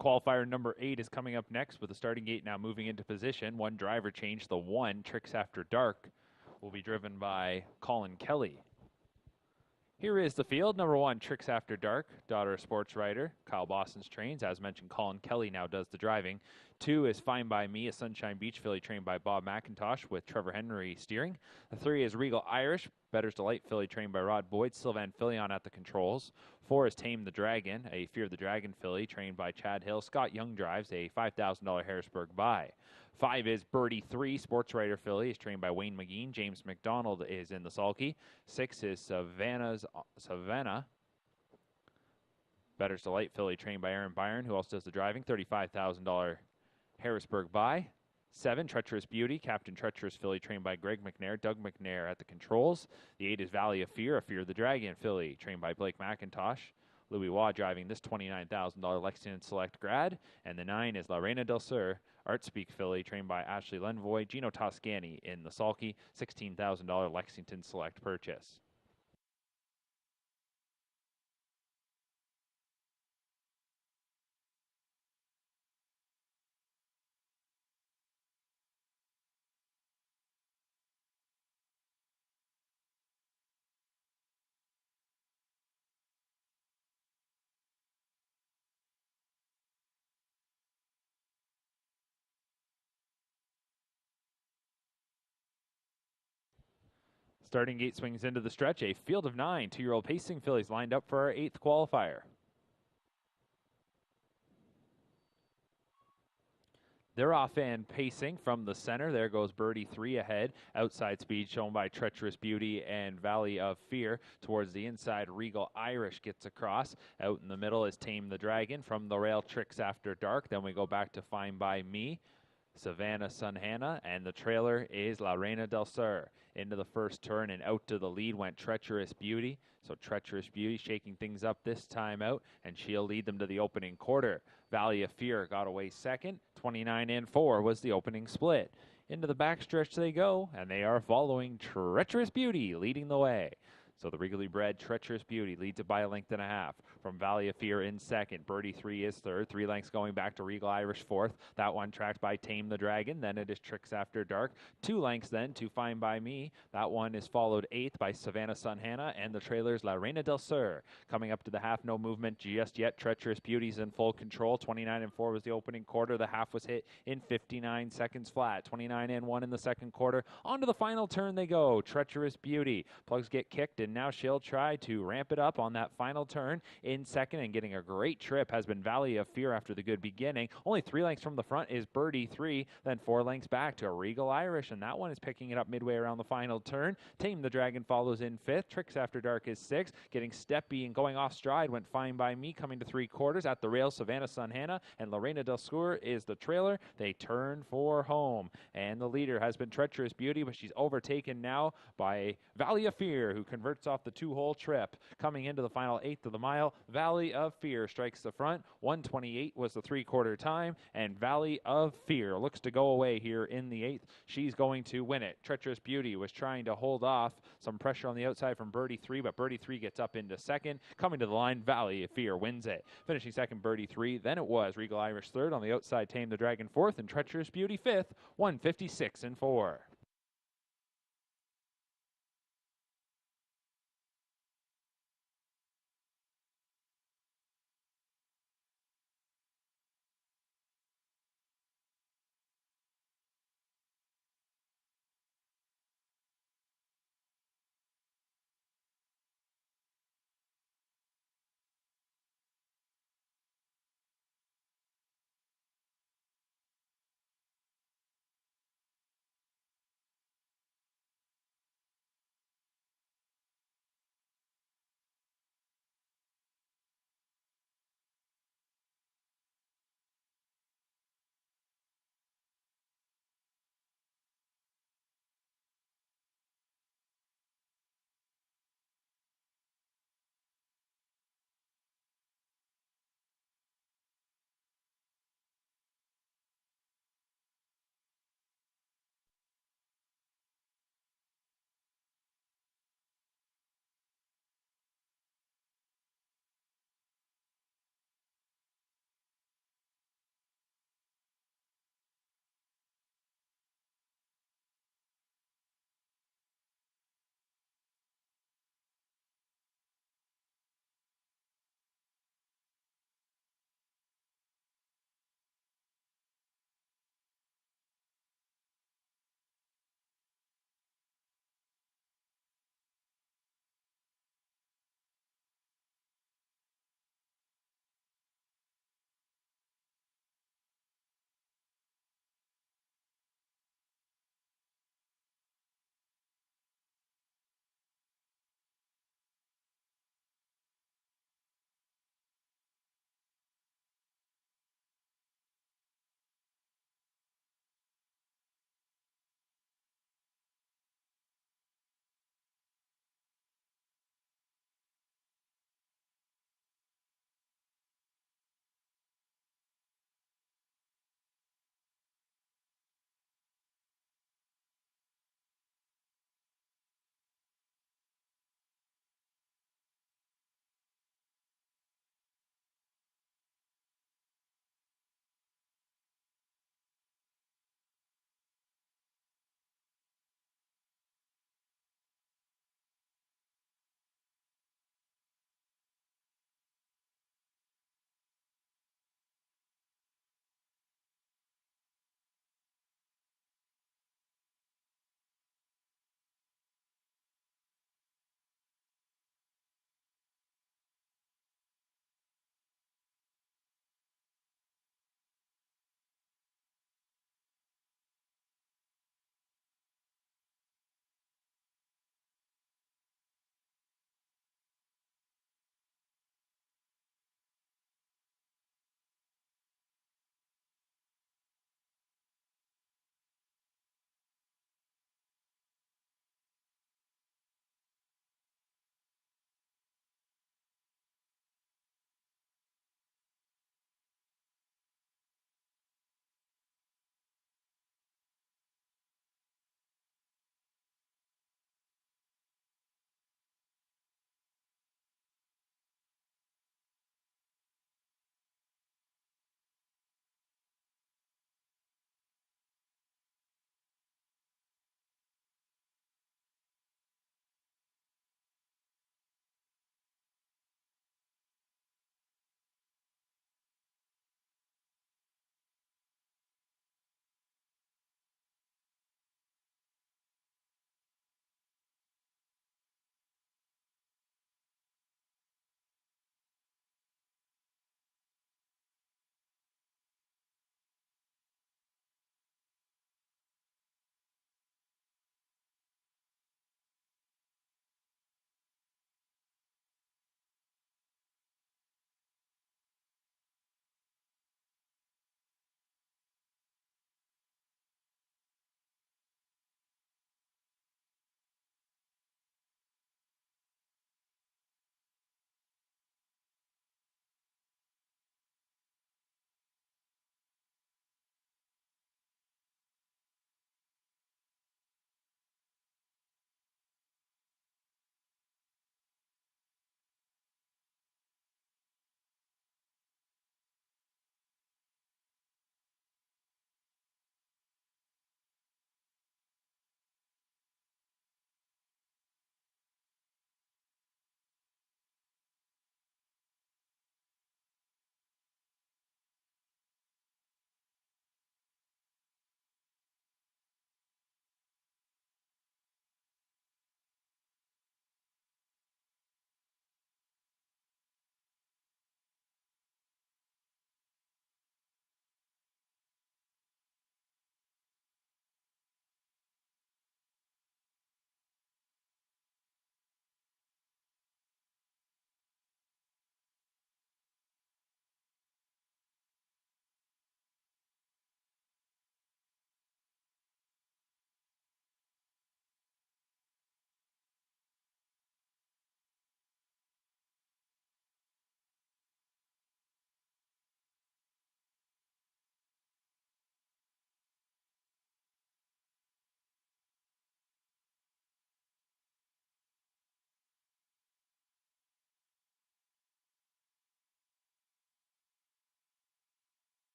Qualifier number 8 is coming up next with the starting gate now moving into position. One driver change. The 1, Tricks After Dark, will be driven by Colin Kelly. Here is the field. Number 1, Tricks After Dark, daughter of sports writer Kyle Boston's trains. As mentioned, Colin Kelly now does the driving. 2 is Fine By Me, a Sunshine Beach filly trained by Bob McIntosh with Trevor Henry steering. The 3 is Regal Irish, Better's Delight filly trained by Rod Boyd, Sylvan Fillion at the controls. 4 is Tame the Dragon, a Fear of the Dragon filly trained by Chad Hill. Scott Young drives, a $5,000 Harrisburg buy. 5 is Birdie 3, sports writer filly, is trained by Wayne McGeen. James McDonald is in the sulky. 6 is Savannah, Better's Delight filly trained by Aaron Byron, who also does the driving. $35,000 Harrisburg buy. 7, Treacherous Beauty, Captain Treacherous filly trained by Greg McNair. Doug McNair at the controls. The 8 is Valley of Fear, a Fear of the Dragon filly trained by Blake McIntosh. Louis Waugh driving this $29,000 Lexington Select grad. And the 9 is La Reina del Sur, Art Speak filly trained by Ashley Lenvoy. Gino Toscani in the sulky, $16,000 Lexington Select purchase. Starting gate swings into the stretch. A field of 9 2-year-old pacing fillies lined up for our 8th qualifier. They're off and pacing from the center. There goes Birdie 3 ahead. Outside speed shown by Treacherous Beauty and Valley of Fear. Towards the inside, Regal Irish gets across. Out in the middle is Tame the Dragon. From the rail, Tricks After Dark. Then we go back to Fine By Me, Savannah Sun Hannah, and the trailer is La Reina del Sur. Into the first turn and out to the lead went Treacherous Beauty. So Treacherous Beauty shaking things up this time out, and she'll lead them to the opening quarter. Valley of Fear got away second. 29-4 was the opening split. Into the backstretch they go, and they are following Treacherous Beauty, leading the way. So the regally bred Treacherous Beauty leads it by 1.5 lengths. From Valley of Fear in second. Birdie 3 is third. 3 lengths going back to Regal Irish fourth. That one tracked by Tame the Dragon. Then it is Tricks After Dark. 2 lengths then to Fine By Me. That one is followed 8th by Savannah Sun Hannah. And the trailers La Reina del Sur. Coming up to the half, no movement just yet. Treacherous Beauty's in full control. 29-4 was the opening quarter. The half was hit in 59 seconds flat. 29-1 in the second quarter. On to the final turn they go. Treacherous Beauty. Plugs get kicked, and now she'll try to ramp it up on that final turn. In second and getting a great trip has been Valley of Fear after the good beginning. Only 3 lengths from the front is Birdie 3, then 4 lengths back to Regal Irish, and that one is picking it up midway around the final turn. Tame the Dragon follows in 5th. Tricks After Dark is 6th. Getting steppy and going off stride went Fine By Me, coming to 3/4. At the rail, Savannah Sun Hannah and La Reina del Sur is the trailer. They turn for home, and the leader has been Treacherous Beauty, but she's overtaken now by Valley of Fear, who converts off the 2-hole trip. Coming into the final 1/8 of the mile, Valley of Fear strikes the front. 1:28 was the 3/4 time, and Valley of Fear looks to go away here in the 8th. She's going to win it. Treacherous Beauty was trying to hold off some pressure on the outside from Birdie 3, but Birdie 3 gets up into second. Coming to the line, Valley of Fear wins it. Finishing second, Birdie 3. Then it was Regal Irish third. On the outside, Tame the Dragon fourth, and Treacherous Beauty fifth. 156-4.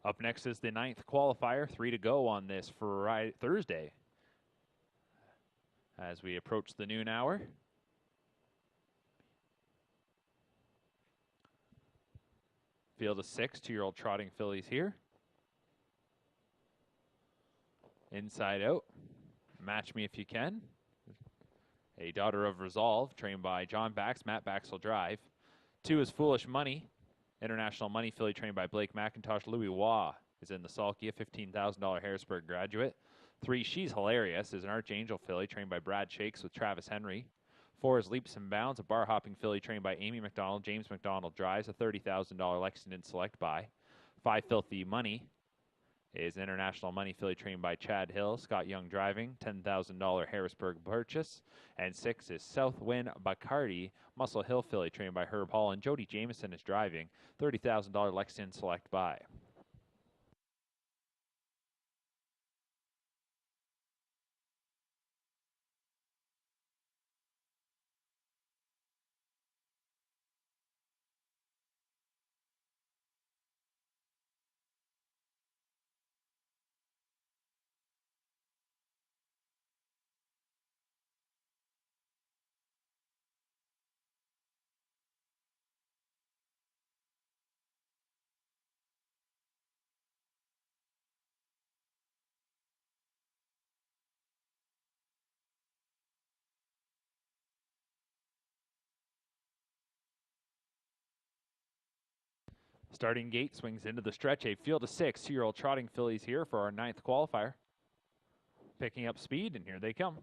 Up next is the 9th qualifier, 3 to go on this Thursday. As we approach the noon hour. Field of 6 2-year-old trotting fillies here. Inside out, Match Me If You Can. A Daughter of Resolve, trained by John Bax. Matt Bax will drive. 2 is Foolish Money. International Money filly trained by Blake McIntosh. Louis Waugh is in the sulky, a $15,000 Harrisburg graduate. 3, She's Hilarious, is an Archangel filly trained by Brad Shakes with Travis Henry. 4 is Leaps and Bounds, a bar-hopping filly trained by Amy McDonald. James McDonald drives, a $30,000 Lexington Select buy. 5, Filthy Money, is an International Money filly trained by Chad Hill. Scott Young driving, $10,000 Harrisburg purchase. And 6 is Southwind Bacardi, Muscle Hill filly trained by Herb Hall. And Jody Jameson is driving, $30,000 Lexington Select buy. Starting gate swings into the stretch. A field of 6 2-year-old trotting fillies here for our 9th qualifier. Picking up speed, and here they come.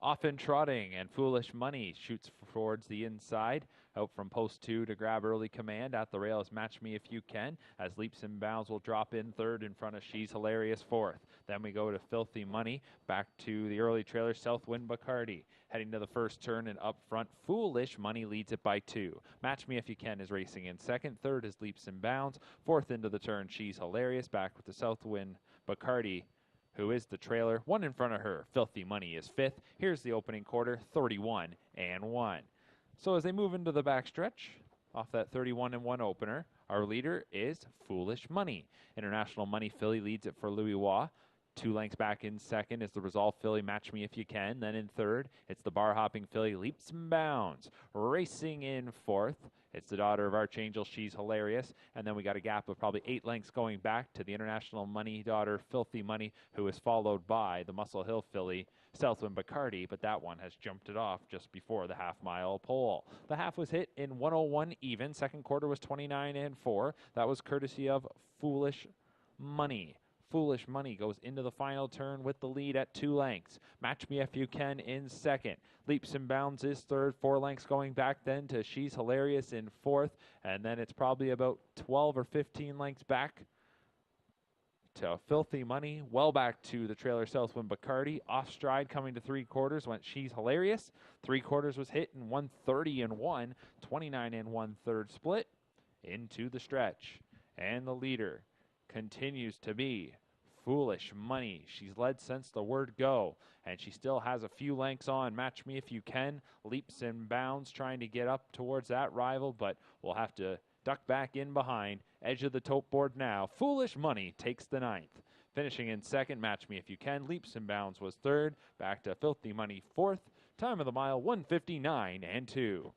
Often Trotting and Foolish Money shoots towards the inside. Out from post 2 to grab early command. At the rail is Match Me If You Can, as Leaps and Bounds will drop in 3rd in front of She's Hilarious 4th. Then we go to Filthy Money, back to the early trailer, Southwind Bacardi. Heading to the first turn and up front, Foolish Money leads it by 2. Match Me If You Can is racing in 2nd. 3rd is Leaps and Bounds. 4th into the turn, She's Hilarious, back with the Southwind Bacardi, who is the trailer. 1 in front of her, Filthy Money, is 5th. Here's the opening quarter, 31-1. So as they move into the backstretch, off that 31-1 opener, our leader is Foolish Money. International Money filly leads it for Louis Waugh. 2 lengths back in 2nd is the Resolve filly, Match Me If You Can. Then in 3rd, it's the bar-hopping filly, Leaps and Bounds. Racing in 4th, it's the Daughter of Archangel, She's Hilarious. And then we got a gap of probably 8 lengths going back to the International Money daughter, Filthy Money, who is followed by the Muscle Hill filly, Southwind Bacardi, but that one has jumped it off just before the half-mile pole. The half was hit in 1:01 even. 2nd quarter was 29-4. That was courtesy of Foolish Money. Foolish Money goes into the final turn with the lead at 2 lengths. Match Me If You Can in 2nd. Leaps and Bounds is 3rd. 4 lengths going back then to She's Hilarious in 4th. And then it's probably about 12 or 15 lengths back to Filthy Money. Well back to the trailer, Southwind Bacardi. Off stride coming to 3/4 went She's Hilarious. 3/4 was hit in 1:30-1. 29-1/3 split into the stretch. And the leader continues to be Foolish Money. She's led since the word go, and she still has a few lengths on. Match Me If You Can. Leaps and Bounds trying to get up towards that rival, but we'll have to duck back in behind. Edge of the tote board now. Foolish Money takes the 9th. Finishing in 2nd, Match Me If You Can. Leaps and Bounds was 3rd. Back to Filthy Money 4th. Time of the mile, 1:59-2.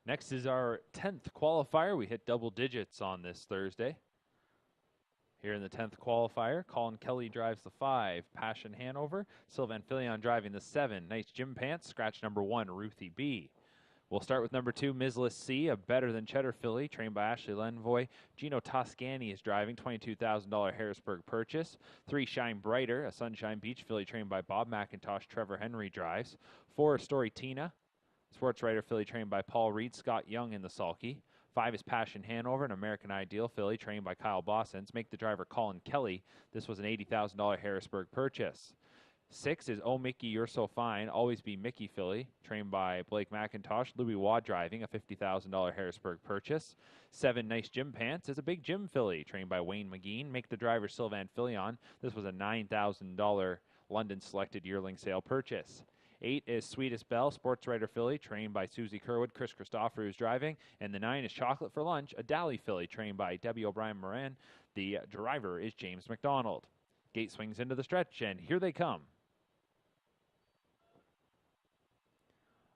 Next is our 10th qualifier. We hit double digits on this Thursday. Here in the 10th qualifier, Colin Kelly drives the 5, Passion Hanover. Sylvan Filion driving the 7, Nice Gym Pants. Scratch number 1, Ruthie B. We'll start with number 2, Mizless C, a better than Cheddar filly, trained by Ashley Lenvoy. Gino Toscani is driving, $22,000 Harrisburg purchase. 3, Shine Brighter, a Sunshine Beach filly, trained by Bob McIntosh. Trevor Henry drives. 4, Story Tina, Sports Writer filly, trained by Paul Reed. Scott Young in the sulky. 5 is Passion Hanover, an American Ideal filly, trained by Kyle Bossens. Make the driver Colin Kelly. This was an $80,000 Harrisburg purchase. 6 is Oh Mickey, You're So Fine, Always Be Mickey filly, trained by Blake McIntosh. Louis Waugh driving, a $50,000 Harrisburg purchase. 7, Nice Gym Pants, is a Big Jim filly, trained by Wayne McGean. Make the driver Sylvan Filion. This was a $9,000 London selected yearling sale purchase. 8 is Sweetest Belle, Sports Writer filly, trained by Susie Kerwood. Chris Christopher is driving. And the 9 is Chocolate for Lunch, a Dally filly, trained by Debbie O'Brien Moran. The driver is James McDonald. Gate swings into the stretch, and here they come.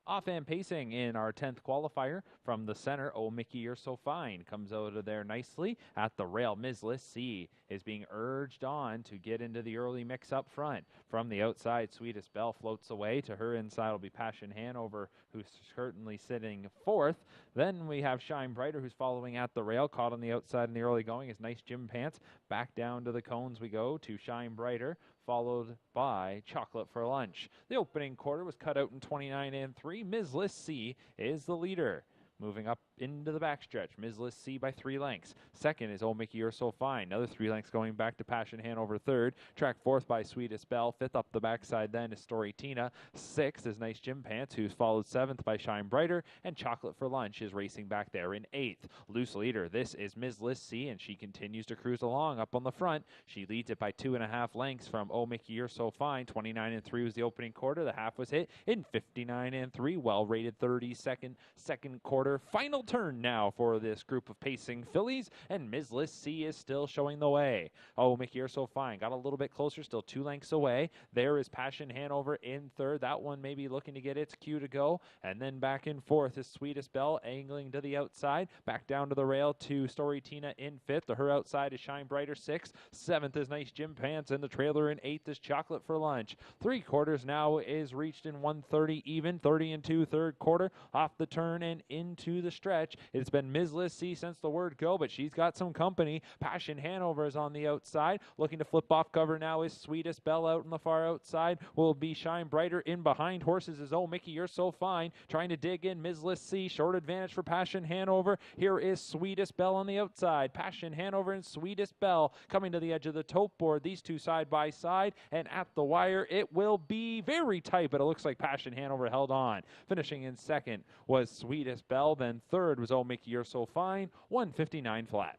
Off and pacing in our 10th qualifier from the center, Oh Mickey, You're So Fine, comes out of there nicely at the rail. Mizless C is being urged on to get into the early mix up front. From the outside, Sweetest Belle floats away. To her inside will be Passion Hanover, who's certainly sitting 4th. Then we have Shine Brighter, who's following at the rail. Caught on the outside in the early going is Nice Gym Pants. Back down to the cones we go to Shine Brighter, followed by Chocolate for Lunch. The opening quarter was cut out in 29 and 3. Mizless C is the leader. Moving up into the backstretch, Mizless C by 3 lengths. Second is Oh Mickey, You're So Fine. Another 3 lengths going back to Passion Hanover. Third, track 4th by Sweetest Belle. Fifth up the backside then is Story Tina. 6th is Nice Gym Pants, who's followed 7th by Shine Brighter. And Chocolate for Lunch is racing back there in 8th. Loose leader, this is Mizless C, and she continues to cruise along up on the front. She leads it by 2.5 lengths from Oh Mickey, You're So Fine. 29 and 3 was the opening quarter. The half was hit in 59 and 3. Well rated 32nd second quarter. Final turn now for this group of pacing fillies, and Mizless C is still showing the way. Oh Mickey, You're So Fine got a little bit closer, still 2 lengths away. There is Passion Hanover in 3rd. That one maybe looking to get its cue to go. And then back in 4th is Sweetest Belle, angling to the outside. Back down to the rail to Story Tina in 5th. To her outside is Shine Brighter 6th. 7th is Nice Gym Pants, and the trailer in 8th is Chocolate for Lunch. 3 quarters now is reached in 1:30 even. 30 and 2 third quarter. Off the turn and into the stretch. It's been Mizless C since the word go, but she's got some company. Passion Hanover is on the outside. Looking to flip off cover now is Sweetest Belle out on the far outside. Will be Shine Brighter in behind. Horses is Oh Mickey, You're So Fine. Trying to dig in. Mizless C. Short advantage for Passion Hanover. Here is Sweetest Belle on the outside. Passion Hanover and Sweetest Belle coming to the edge of the tote board. These two side by side. And at the wire, it will be very tight, but it looks like Passion Hanover held on. Finishing in 2nd was Sweetest Belle. Then 3rd was Oh Mickey, You're So Fine. 159 flat.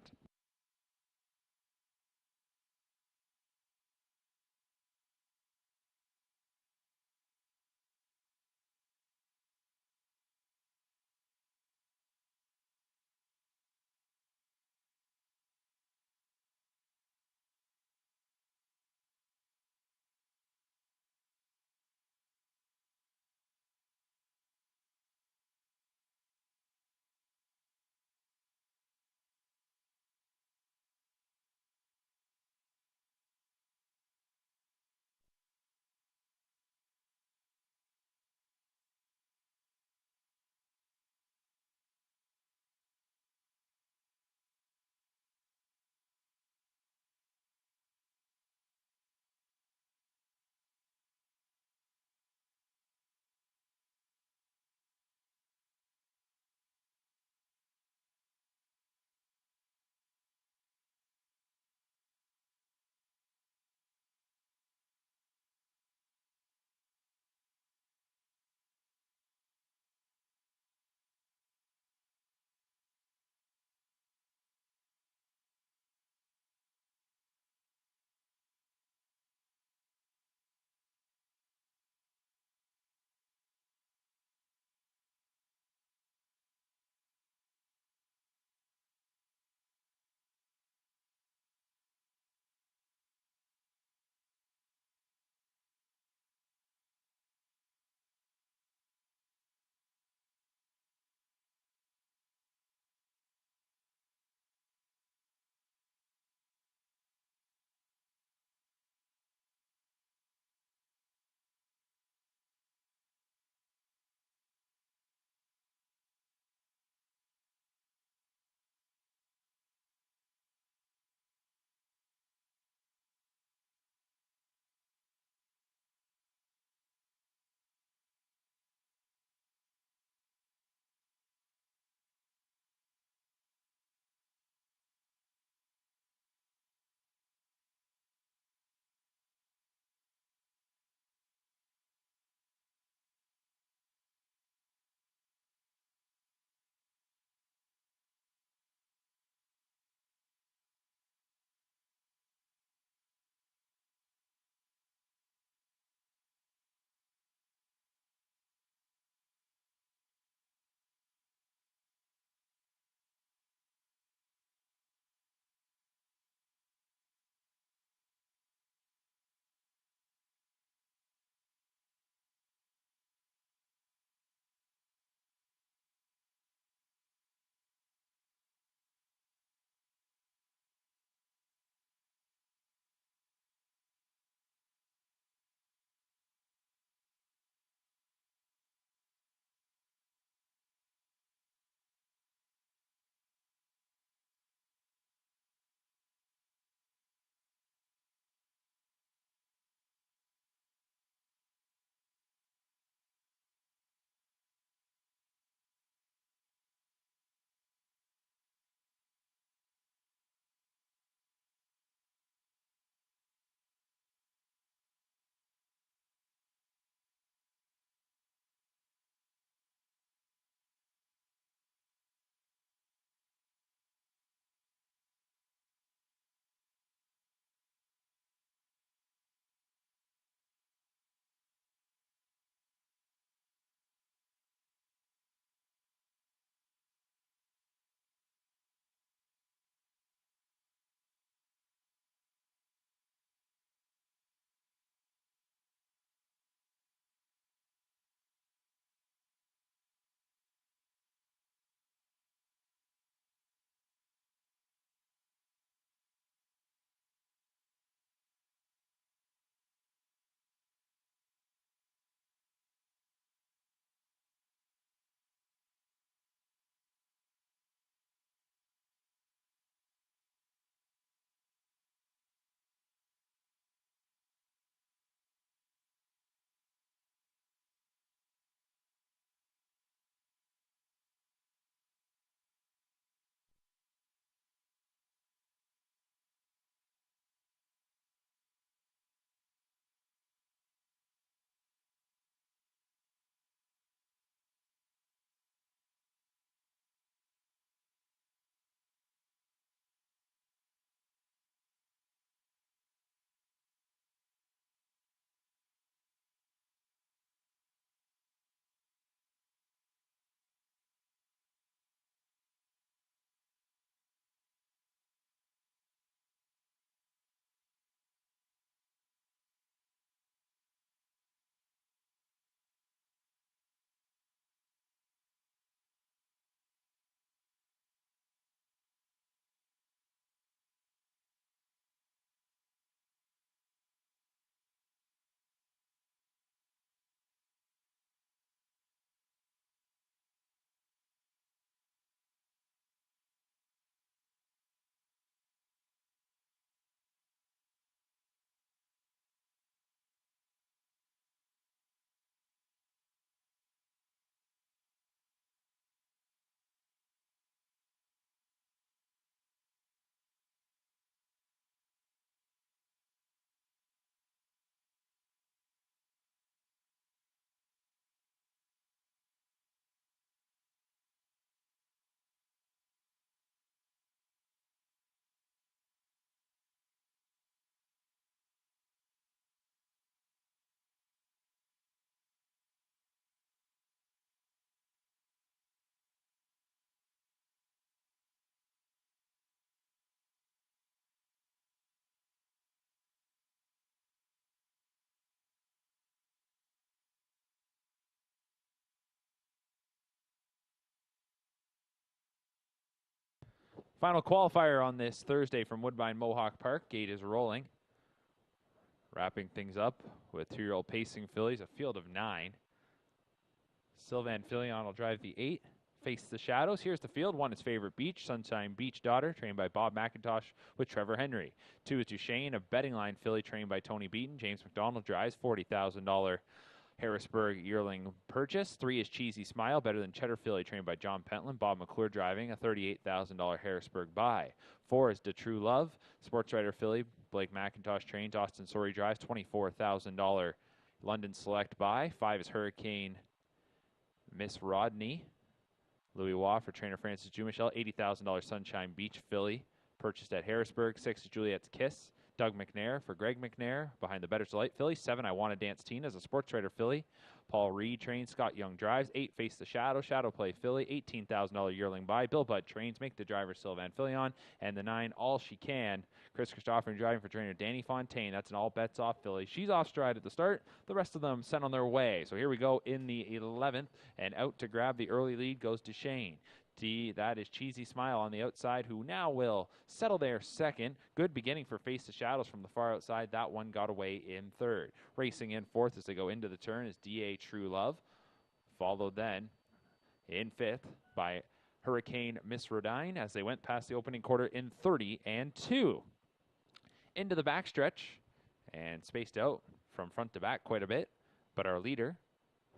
Final qualifier on this Thursday from Woodbine Mohawk Park. Gate is rolling. Wrapping things up with 2-year-old pacing fillies, a field of 9. Sylvan Filion will drive the 8. Face the Shadows. Here's the field. 1 is Favorite Beach, Sunshine Beach Daughter, trained by Bob McIntosh with Trevor Henry. 2 is Duchesne, a betting line filly trained by Tony Beaton. James McDonald drives, $40,000 Harrisburg yearling purchase. 3 is Cheesy Smile, better than Cheddar filly trained by John Pentland. Bob McClure driving, a $38,000 Harrisburg buy. 4 is De True Love, sports writer filly Blake McIntosh trains. Austin Sorey drives, $24,000 London Select buy. 5 is Hurricane Miss Rodney, Louis Waugh for trainer Francis Jumichel, $80,000 Sunshine Beach filly purchased at Harrisburg. 6 is Juliet's Kiss, Doug McNair for Greg McNair behind the Better Delight filly. 7, I Want to Dance Tina as a sports writer filly. Paul Reed trains, Scott Young drives. 8, Face the Shadow, Shadow Play filly, $18,000 yearling buy. Bill Budd trains, Make the Driver Sylvan Filion. And the 9, All She Can, Chris Christopher driving for trainer Danny Fontaine. That's an all bets off filly. She's off stride at the start. The rest of them sent on their way. So here we go in the 11th, and out to grab the early lead goes Duchesne. That is Cheesy Smile on the outside, who now will settle there second. Good beginning for Face the Shadows from the far outside. That one got away in third. Racing in fourth as they go into the turn is DA True Love. Followed then in fifth by Hurricane Miss Rodine as they went past the opening quarter in 30-2. Into the backstretch and spaced out from front to back quite a bit. But our leader,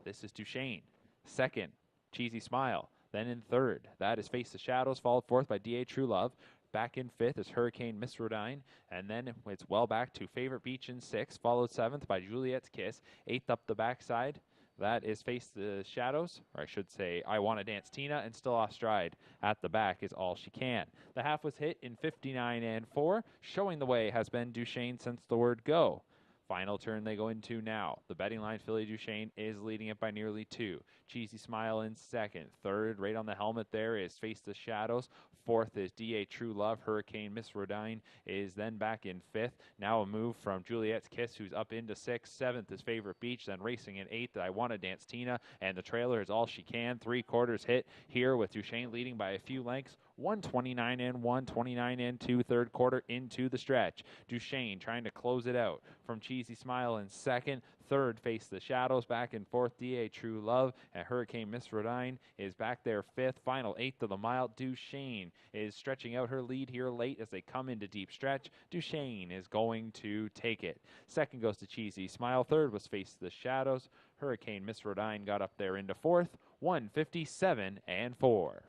this is Duchesne. Second, Cheesy Smile. Then in third, that is Face the Shadows, followed fourth by D.A. True Love. Back in fifth is Hurricane Miss Rodine. And then it's well back to Favorite Beach in sixth, followed seventh by Juliet's Kiss. Eighth up the backside, that is Face the Shadows, or I should say I Want to Dance Tina, and still off stride at the back is All She Can. The half was hit in 59-4. Showing the way has been Duchesne since the word go. Final turn they go into now. The betting line filly Duchesne is leading it by nearly 2. Cheesy Smile in second. Third, right on the helmet there, is Face the Shadows. Fourth is D.A. True Love. Hurricane Miss Rodine is then back in fifth. Now a move from Juliet's Kiss, who's up into sixth. Seventh is Favorite Beach. Then racing in eighth, I Want to Dance Tina. And the trailer is All She Can. 3/4 hit here with Duchesne leading by a few lengths. 129-1, 29-2, third quarter into the stretch. Duchesne trying to close it out from Cheesy Smile in second. Third, Face the Shadows. Back in fourth, D.A. True Love. And Hurricane Miss Rodine is back there fifth. Final eighth of the mile. Duchesne is stretching out her lead here late as they come into deep stretch. Duchesne is going to take it. Second goes to Cheesy Smile. Third was Face the Shadows. Hurricane Miss Rodine got up there into fourth. 157-4.